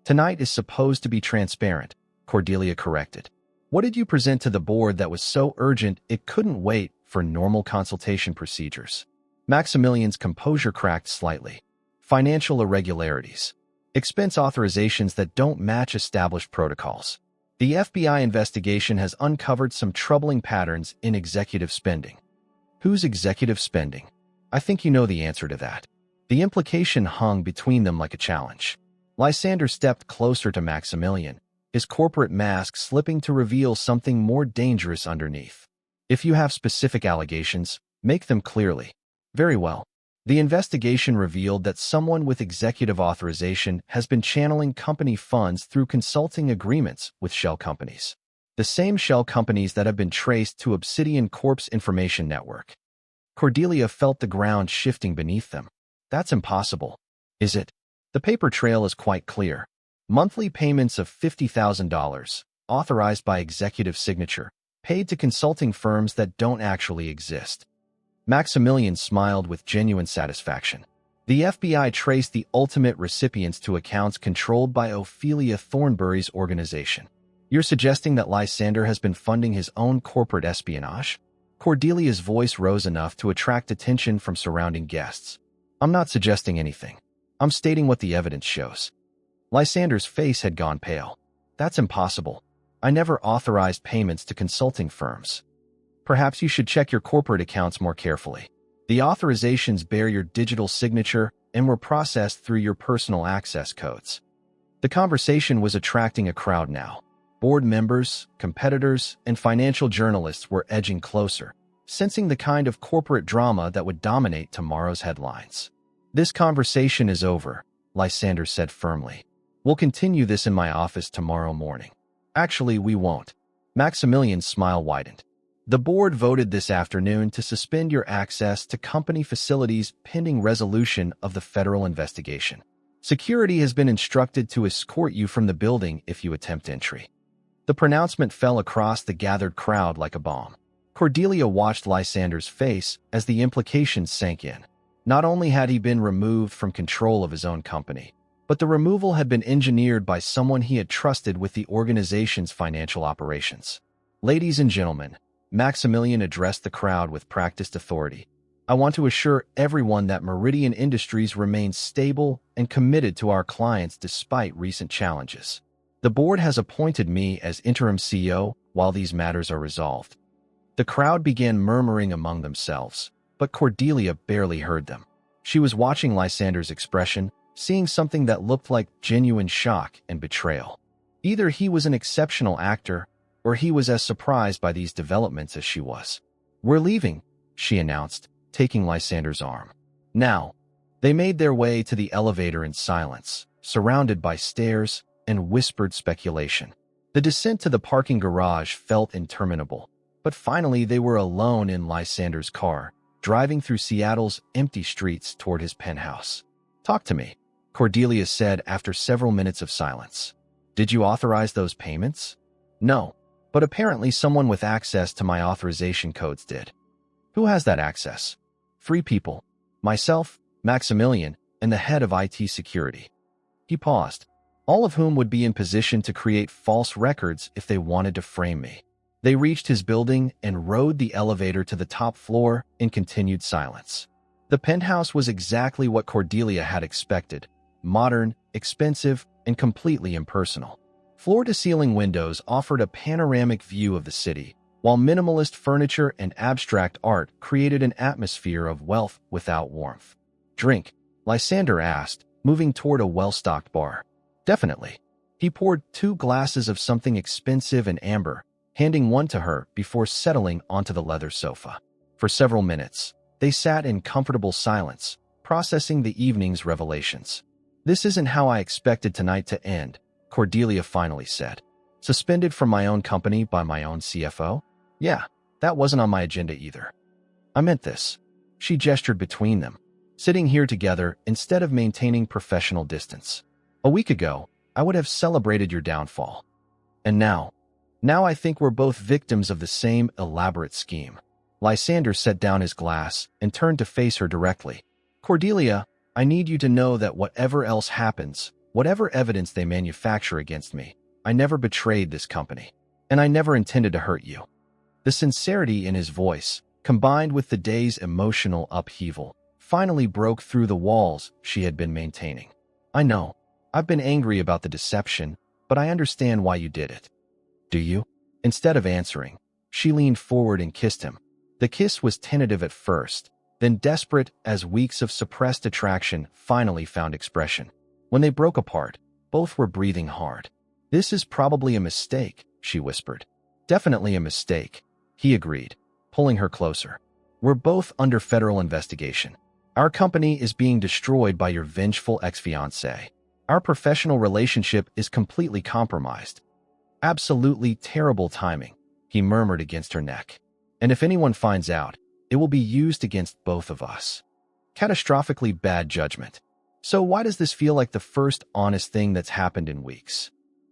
Tonight is supposed to be transparent, Cordelia corrected. What did you present to the board that was so urgent it couldn't wait for normal consultation procedures? Maximilian's composure cracked slightly. Financial irregularities. Expense authorizations that don't match established protocols. The FBI investigation has uncovered some troubling patterns in executive spending. Whose executive spending? I think you know the answer to that. The implication hung between them like a challenge. Lysander stepped closer to Maximilian, his corporate mask slipping to reveal something more dangerous underneath. If you have specific allegations, make them clearly. Very well. The investigation revealed that someone with executive authorization has been channeling company funds through consulting agreements with shell companies. The same shell companies that have been traced to Obsidian Corp's information network. Cordelia felt the ground shifting beneath them. That's impossible. Is it? The paper trail is quite clear. Monthly payments of $50,000, authorized by executive signature, paid to consulting firms that don't actually exist. Maximilian smiled with genuine satisfaction. The FBI traced the ultimate recipients to accounts controlled by Ophelia Thornbury's organization. You're suggesting that Lysander has been funding his own corporate espionage? Cordelia's voice rose enough to attract attention from surrounding guests. I'm not suggesting anything. I'm stating what the evidence shows. Lysander's face had gone pale. That's impossible. I never authorized payments to consulting firms. Perhaps you should check your corporate accounts more carefully. The authorizations bear your digital signature and were processed through your personal access codes. The conversation was attracting a crowd now. Board members, competitors, and financial journalists were edging closer, sensing the kind of corporate drama that would dominate tomorrow's headlines. This conversation is over, Lysander said firmly. We'll continue this in my office tomorrow morning. Actually, we won't. Maximilian's smile widened. The board voted this afternoon to suspend your access to company facilities pending resolution of the federal investigation. Security has been instructed to escort you from the building if you attempt entry. The pronouncement fell across the gathered crowd like a bomb. Cordelia watched Lysander's face as the implications sank in. Not only had he been removed from control of his own company, but the removal had been engineered by someone he had trusted with the organization's financial operations. Ladies and gentlemen, Maximilian addressed the crowd with practiced authority. I want to assure everyone that Meridian Industries remains stable and committed to our clients despite recent challenges. The board has appointed me as interim CEO while these matters are resolved. The crowd began murmuring among themselves, but Cordelia barely heard them. She was watching Lysander's expression, seeing something that looked like genuine shock and betrayal. Either he was an exceptional actor, or he was as surprised by these developments as she was. We're leaving, she announced, taking Lysander's arm. Now, they made their way to the elevator in silence, surrounded by stares and whispered speculation. The descent to the parking garage felt interminable, but finally they were alone in Lysander's car, driving through Seattle's empty streets toward his penthouse. Talk to me, Cordelia said after several minutes of silence. Did you authorize those payments? No. But apparently someone with access to my authorization codes did. Who has that access? 3 people. Myself, Maximilian, and the head of IT security. He paused, all of whom would be in position to create false records if they wanted to frame me. They reached his building and rode the elevator to the top floor in continued silence. The penthouse was exactly what Cordelia had expected: modern, expensive, and completely impersonal. Floor-to-ceiling windows offered a panoramic view of the city, while minimalist furniture and abstract art created an atmosphere of wealth without warmth. Drink? Lysander asked, moving toward a well-stocked bar. Definitely. He poured 2 glasses of something expensive and amber, handing one to her before settling onto the leather sofa. For several minutes, they sat in comfortable silence, processing the evening's revelations. This isn't how I expected tonight to end, Cordelia finally said. Suspended from my own company by my own CFO? Yeah, that wasn't on my agenda either. I meant this. She gestured between them, sitting here together instead of maintaining professional distance. A week ago, I would have celebrated your downfall. And now, Now I think we're both victims of the same elaborate scheme. Lysander set down his glass and turned to face her directly. Cordelia, I need you to know that whatever else happens, whatever evidence they manufacture against me, I never betrayed this company, and I never intended to hurt you. The sincerity in his voice, combined with the day's emotional upheaval, finally broke through the walls she had been maintaining. I know, I've been angry about the deception, but I understand why you did it. Do you? Instead of answering, she leaned forward and kissed him. The kiss was tentative at first, then desperate as weeks of suppressed attraction finally found expression. When they broke apart, both were breathing hard. This is probably a mistake, she whispered. Definitely a mistake, he agreed, pulling her closer. We're both under federal investigation. Our company is being destroyed by your vengeful ex-fiancé. Our professional relationship is completely compromised. Absolutely terrible timing, he murmured against her neck. And if anyone finds out, it will be used against both of us. Catastrophically bad judgment. So why does this feel like the first honest thing that's happened in weeks?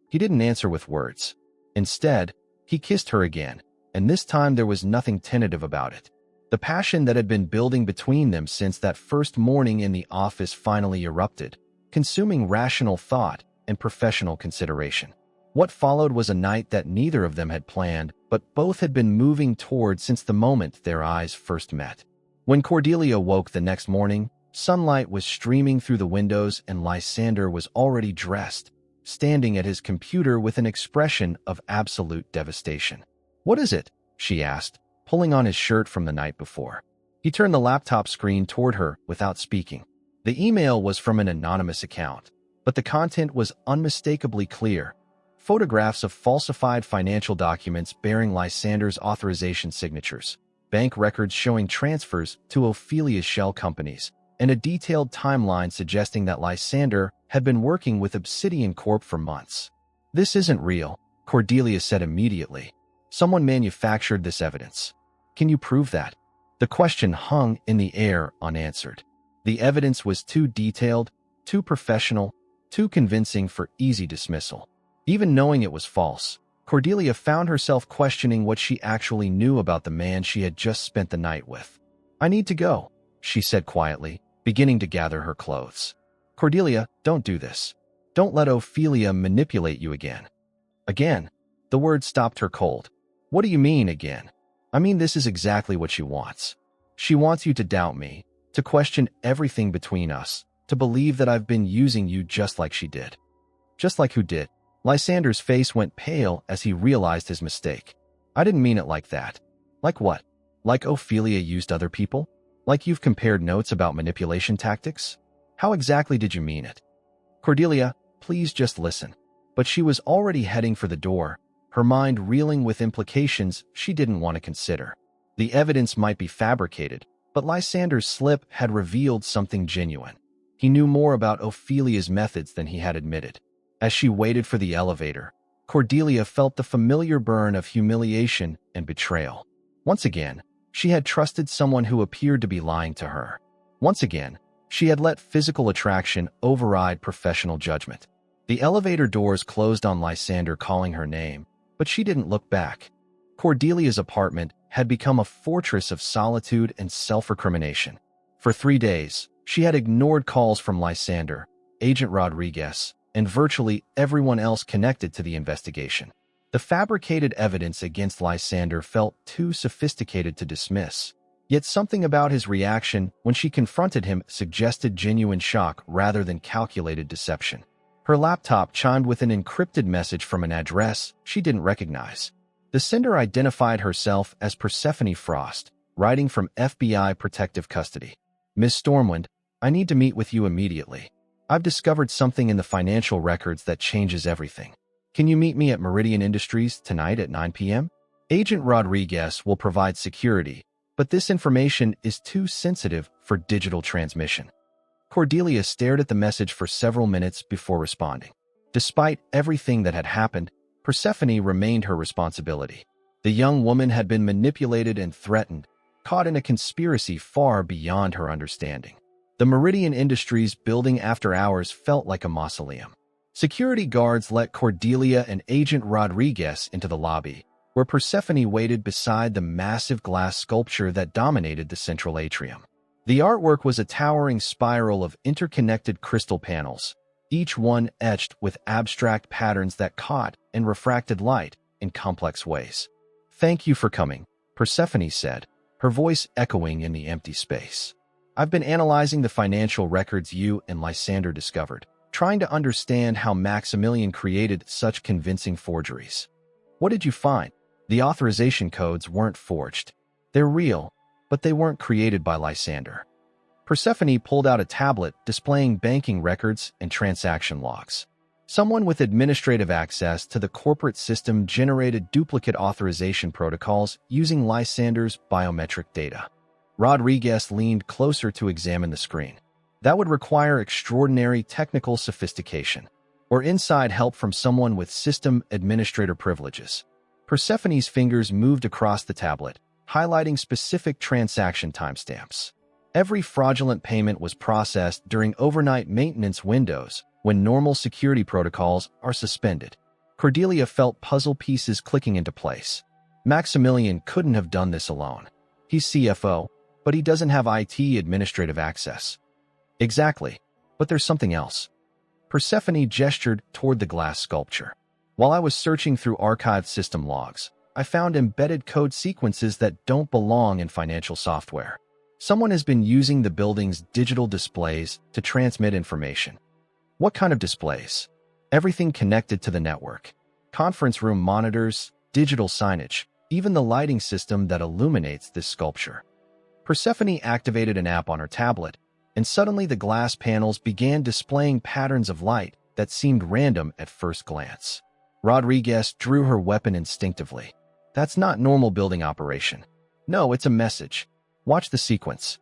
He didn't answer with words. Instead, he kissed her again, and this time there was nothing tentative about it. The passion that had been building between them since that first morning in the office finally erupted, consuming rational thought and professional consideration. What followed was a night that neither of them had planned, but both had been moving toward since the moment their eyes first met. When Cordelia woke the next morning, sunlight was streaming through the windows and Lysander was already dressed, standing at his computer with an expression of absolute devastation. "What is it?" she asked, pulling on his shirt from the night before. He turned the laptop screen toward her without speaking. The email was from an anonymous account, but the content was unmistakably clear. Photographs of falsified financial documents bearing Lysander's authorization signatures, bank records showing transfers to Ophelia's shell companies, and a detailed timeline suggesting that Lysander had been working with Obsidian Corp for months. "This isn't real," Cordelia said immediately. "Someone manufactured this evidence. Can you prove that?" The question hung in the air unanswered. The evidence was too detailed, too professional, too convincing for easy dismissal. Even knowing it was false, Cordelia found herself questioning what she actually knew about the man she had just spent the night with. "I need to go," she said quietly, beginning to gather her clothes. "Cordelia, don't do this. Don't let Ophelia manipulate you again." "Again?" The word stopped her cold. "What do you mean, again?" "I mean, this is exactly what she wants. She wants you to doubt me, to question everything between us, to believe that I've been using you just like she did." "Just like who did?" Lysander's face went pale as he realized his mistake. "I didn't mean it like that." "Like what? Like Ophelia used other people? Like you've compared notes about manipulation tactics? How exactly did you mean it?" "Cordelia, please just listen." But she was already heading for the door, her mind reeling with implications she didn't want to consider. The evidence might be fabricated, but Lysander's slip had revealed something genuine. He knew more about Ophelia's methods than he had admitted. As she waited for the elevator, Cordelia felt the familiar burn of humiliation and betrayal. Once again, she had trusted someone who appeared to be lying to her. Once again, she had let physical attraction override professional judgment. The elevator doors closed on Lysander calling her name, but she didn't look back. Cordelia's apartment had become a fortress of solitude and self-recrimination. For 3 days, she had ignored calls from Lysander, Agent Rodriguez, and virtually everyone else connected to the investigation. The fabricated evidence against Lysander felt too sophisticated to dismiss, yet something about his reaction when she confronted him suggested genuine shock rather than calculated deception. Her laptop chimed with an encrypted message from an address she didn't recognize. The sender identified herself as Persephone Frost, writing from FBI protective custody. "Miss Stormwind, I need to meet with you immediately. I've discovered something in the financial records that changes everything. Can you meet me at Meridian Industries tonight at 9 p.m.? Agent Rodriguez will provide security, but this information is too sensitive for digital transmission." Cordelia stared at the message for several minutes before responding. Despite everything that had happened, Persephone remained her responsibility. The young woman had been manipulated and threatened, caught in a conspiracy far beyond her understanding. The Meridian Industries building after hours felt like a mausoleum. Security guards let Cordelia and Agent Rodriguez into the lobby, where Persephone waited beside the massive glass sculpture that dominated the central atrium. The artwork was a towering spiral of interconnected crystal panels, each one etched with abstract patterns that caught and refracted light in complex ways. "Thank you for coming," Persephone said, her voice echoing in the empty space. "I've been analyzing the financial records you and Lysander discovered, trying to understand how Maximilian created such convincing forgeries." "What did you find?" "The authorization codes weren't forged. They're real, but they weren't created by Lysander." Persephone pulled out a tablet displaying banking records and transaction logs. Someone with administrative access to the corporate system generated duplicate authorization protocols using Lysander's biometric data. Rodriguez leaned closer to examine the screen. That would require extraordinary technical sophistication, or inside help from someone with system administrator privileges. Persephone's fingers moved across the tablet, highlighting specific transaction timestamps. Every fraudulent payment was processed during overnight maintenance windows when normal security protocols are suspended. Cordelia felt puzzle pieces clicking into place. Maximilian couldn't have done this alone. He's CFO, but he doesn't have IT administrative access. Exactly, but there's something else. Persephone gestured toward the glass sculpture. While I was searching through archived system logs, I found embedded code sequences that don't belong in financial software. Someone has been using the building's digital displays to transmit information. What kind of displays? Everything connected to the network. Conference room monitors, digital signage, even the lighting system that illuminates this sculpture. Persephone activated an app on her tablet, and suddenly the glass panels began displaying patterns of light that seemed random at first glance. Rodriguez drew her weapon instinctively. "That's not normal building operation. No, it's a message. Watch the sequence."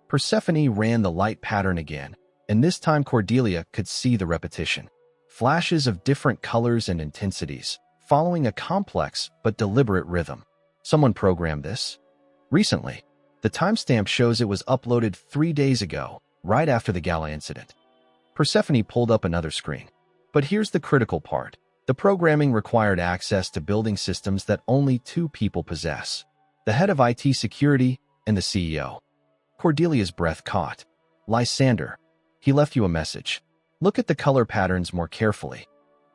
Persephone ran the light pattern again, and this time Cordelia could see the repetition. Flashes of different colors and intensities, following a complex but deliberate rhythm. Someone programmed this? Recently. The timestamp shows it was uploaded 3 days ago, right after the gala incident. Persephone pulled up another screen. But here's the critical part. The programming required access to building systems that only 2 people possess: the head of IT security and the CEO. Cordelia's breath caught. "Lysander. He left you a message. Look at the color patterns more carefully."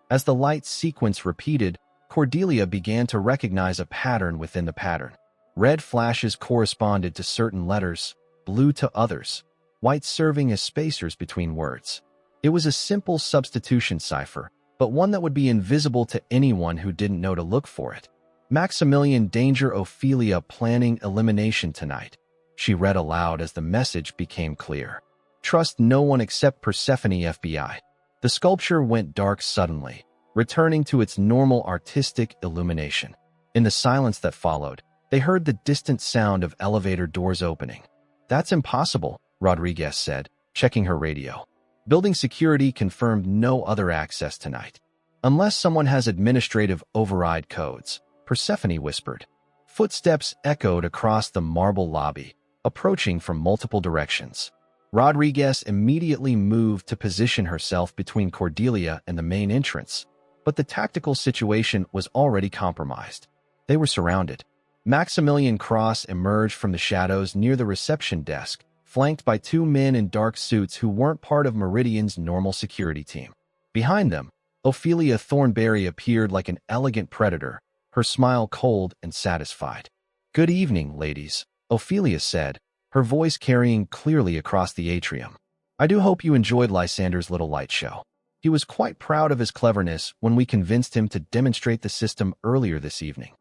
As the light sequence repeated, Cordelia began to recognize a pattern within the pattern. Red flashes corresponded to certain letters, blue to others, white serving as spacers between words. It was a simple substitution cipher, but one that would be invisible to anyone who didn't know to look for it. "Maximilian Danger Ophelia planning elimination tonight," she read aloud as the message became clear. "Trust no one except Persephone FBI." The sculpture went dark suddenly, returning to its normal artistic illumination. In the silence that followed, they heard the distant sound of elevator doors opening. "That's impossible," Rodriguez said, checking her radio. Building security confirmed no other access tonight. "Unless someone has administrative override codes," Persephone whispered. Footsteps echoed across the marble lobby, approaching from multiple directions. Rodriguez immediately moved to position herself between Cordelia and the main entrance, but the tactical situation was already compromised. They were surrounded. Maximilian Cross emerged from the shadows near the reception desk, flanked by 2 men in dark suits who weren't part of Meridian's normal security team. Behind them, Ophelia Thornberry appeared like an elegant predator, her smile cold and satisfied. "Good evening, ladies," Ophelia said, her voice carrying clearly across the atrium. "I do hope you enjoyed Lysander's little light show. He was quite proud of his cleverness when we convinced him to demonstrate the system earlier this evening."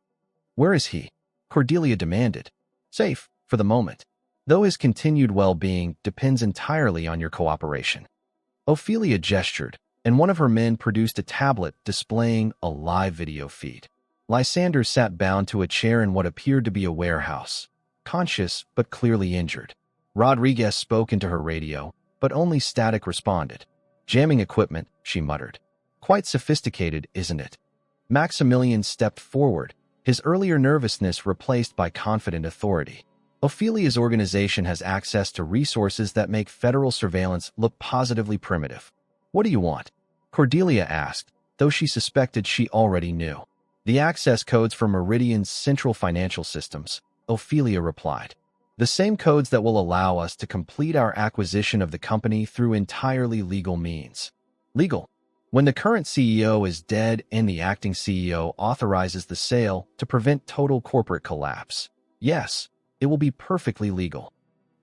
"Where is he?" Cordelia demanded. "Safe, for the moment, though his continued well-being depends entirely on your cooperation." Ophelia gestured, and one of her men produced a tablet displaying a live video feed. Lysander sat bound to a chair in what appeared to be a warehouse, conscious but clearly injured. Rodriguez spoke into her radio, but only static responded. "Jamming equipment," she muttered. "Quite sophisticated, isn't it?" Maximilian stepped forward, his earlier nervousness replaced by confident authority. "Ophelia's organization has access to resources that make federal surveillance look positively primitive. What do you want?" Cordelia asked, though she suspected she already knew. The access codes for Meridian's central financial systems, Ophelia replied. The same codes that will allow us to complete our acquisition of the company through entirely legal means. Legal. When the current CEO is dead and the acting CEO authorizes the sale to prevent total corporate collapse. Yes, it will be perfectly legal.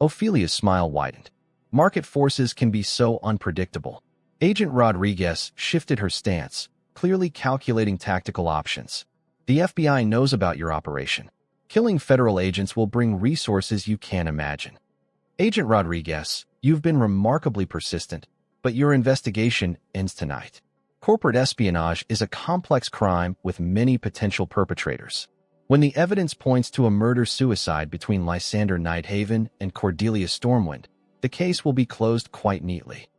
Ophelia's smile widened. Market forces can be so unpredictable. Agent Rodriguez shifted her stance, clearly calculating tactical options. The FBI knows about your operation. Killing federal agents will bring resources you can't imagine. Agent Rodriguez, you've been remarkably persistent, but your investigation ends tonight. Corporate espionage is a complex crime with many potential perpetrators. When the evidence points to a murder-suicide between Lysander Nighthaven and Cordelia Stormwind, the case will be closed quite neatly.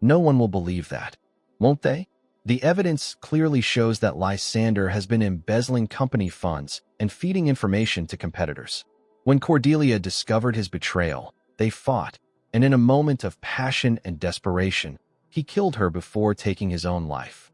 No one will believe that, won't they? The evidence clearly shows that Lysander has been embezzling company funds and feeding information to competitors. When Cordelia discovered his betrayal, they fought, and in a moment of passion and desperation, he killed her before taking his own life.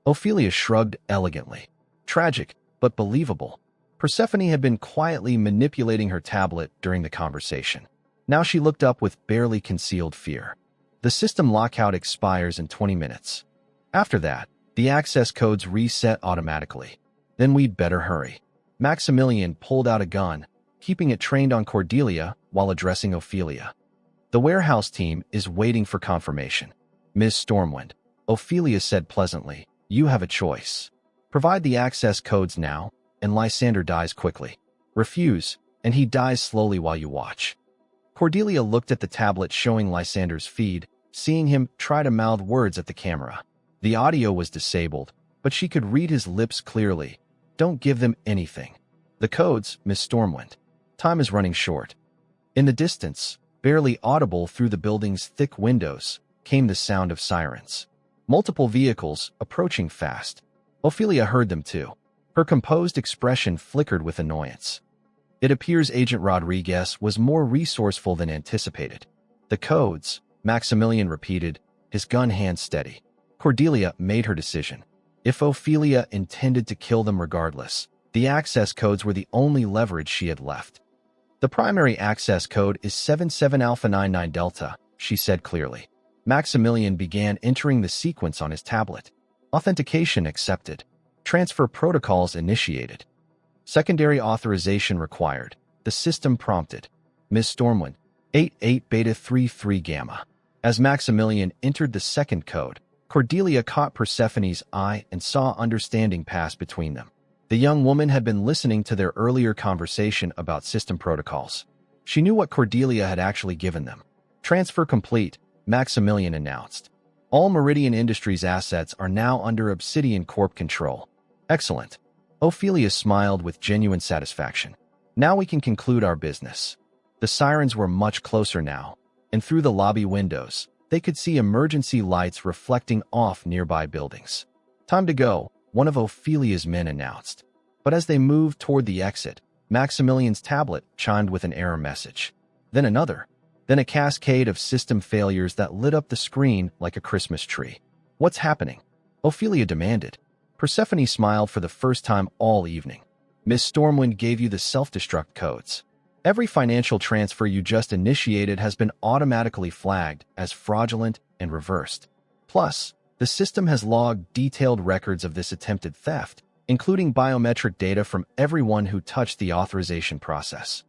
Ophelia shrugged elegantly. Tragic, but believable. Persephone had been quietly manipulating her tablet during the conversation. Now she looked up with barely concealed fear. The system lockout expires in 20 minutes. After that, the access codes reset automatically. Then we'd better hurry. Maximilian pulled out a gun, keeping it trained on Cordelia while addressing Ophelia. The warehouse team is waiting for confirmation. Ms. Stormwind, Ophelia said pleasantly, you have a choice. Provide the access codes now, and Lysander dies quickly. Refuse, and he dies slowly while you watch. Cordelia looked at the tablet showing Lysander's feed, seeing him try to mouth words at the camera. The audio was disabled, but she could read his lips clearly. Don't give them anything. The codes, Miss Stormwind. Time is running short. In the distance, barely audible through the building's thick windows, came the sound of sirens. Multiple vehicles approaching fast. Ophelia heard them too. Her composed expression flickered with annoyance. It appears Agent Rodriguez was more resourceful than anticipated. The codes, Maximilian repeated, his gun hand steady. Cordelia made her decision. If Ophelia intended to kill them regardless, the access codes were the only leverage she had left. The primary access code is 77 Alpha 99 Delta, she said clearly. Maximilian began entering the sequence on his tablet. Authentication accepted. Transfer protocols initiated. Secondary authorization required. The system prompted. Ms. Stormwind, 88 Beta 33 Gamma. As Maximilian entered the second code, Cordelia caught Persephone's eye and saw understanding pass between them. The young woman had been listening to their earlier conversation about system protocols. She knew what Cordelia had actually given them. Transfer complete, Maximilian announced. All Meridian Industries assets are now under Obsidian Corp control. Excellent. Ophelia smiled with genuine satisfaction. Now we can conclude our business. The sirens were much closer now, and through the lobby windows, they could see emergency lights reflecting off nearby buildings. Time to go, one of Ophelia's men announced. But as they moved toward the exit, Maximilian's tablet chimed with an error message. Then another. Then a cascade of system failures that lit up the screen like a Christmas tree. What's happening? Ophelia demanded. Persephone smiled for the first time all evening. Miss Stormwind gave you the self-destruct codes. Every financial transfer you just initiated has been automatically flagged as fraudulent and reversed. Plus, the system has logged detailed records of this attempted theft, including biometric data from everyone who touched the authorization process.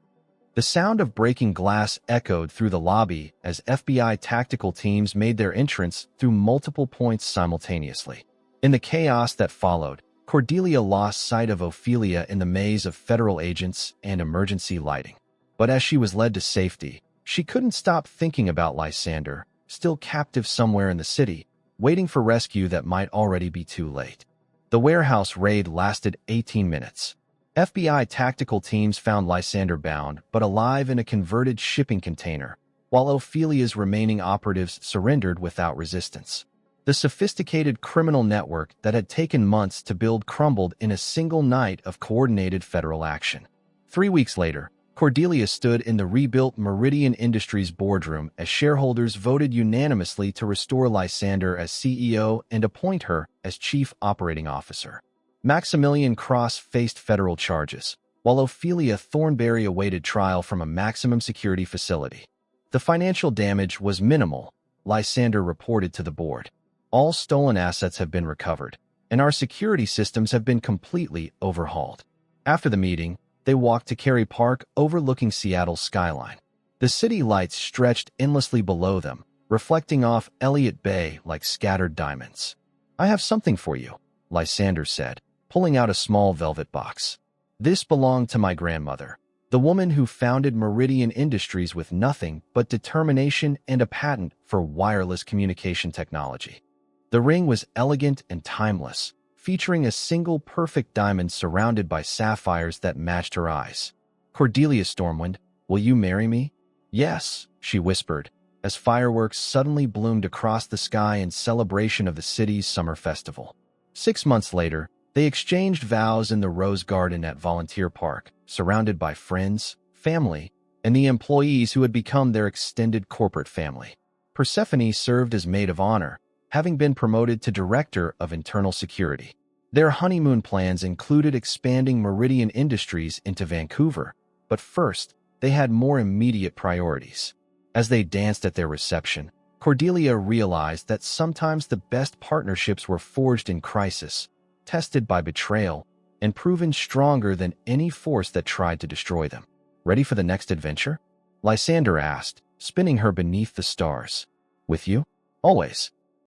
The sound of breaking glass echoed through the lobby as FBI tactical teams made their entrance through multiple points simultaneously. In the chaos that followed, Cordelia lost sight of Ophelia in the maze of federal agents and emergency lighting. But as she was led to safety, she couldn't stop thinking about Lysander, still captive somewhere in the city, waiting for rescue that might already be too late. The warehouse raid lasted 18 minutes. FBI tactical teams found Lysander bound but alive in a converted shipping container, while Ophelia's remaining operatives surrendered without resistance. The sophisticated criminal network that had taken months to build crumbled in a single night of coordinated federal action. 3 weeks later, Cordelia stood in the rebuilt Meridian Industries boardroom as shareholders voted unanimously to restore Lysander as CEO and appoint her as Chief Operating Officer. Maximilian Cross faced federal charges, while Ophelia Thornberry awaited trial from a maximum security facility. The financial damage was minimal, Lysander reported to the board. All stolen assets have been recovered, and our security systems have been completely overhauled. After the meeting, they walked to Cary Park overlooking Seattle's skyline. The city lights stretched endlessly below them, reflecting off Elliott Bay like scattered diamonds. "I have something for you," Lysander said, pulling out a small velvet box. "This belonged to my grandmother, the woman who founded Meridian Industries with nothing but determination and a patent for wireless communication technology." The ring was elegant and timeless, featuring a single perfect diamond surrounded by sapphires that matched her eyes. "Cordelia Stormwind, will you marry me?" "Yes," she whispered, as fireworks suddenly bloomed across the sky in celebration of the city's summer festival. 6 months later, they exchanged vows in the Rose Garden at Volunteer Park, surrounded by friends, family, and the employees who had become their extended corporate family. Persephone served as maid of honor, having been promoted to Director of Internal Security. Their honeymoon plans included expanding Meridian Industries into Vancouver, but first, they had more immediate priorities. As they danced at their reception, Cordelia realized that sometimes the best partnerships were forged in crisis, tested by betrayal, and proven stronger than any force that tried to destroy them. "Ready for the next adventure?" Lysander asked, spinning her beneath the stars. "With you? Always."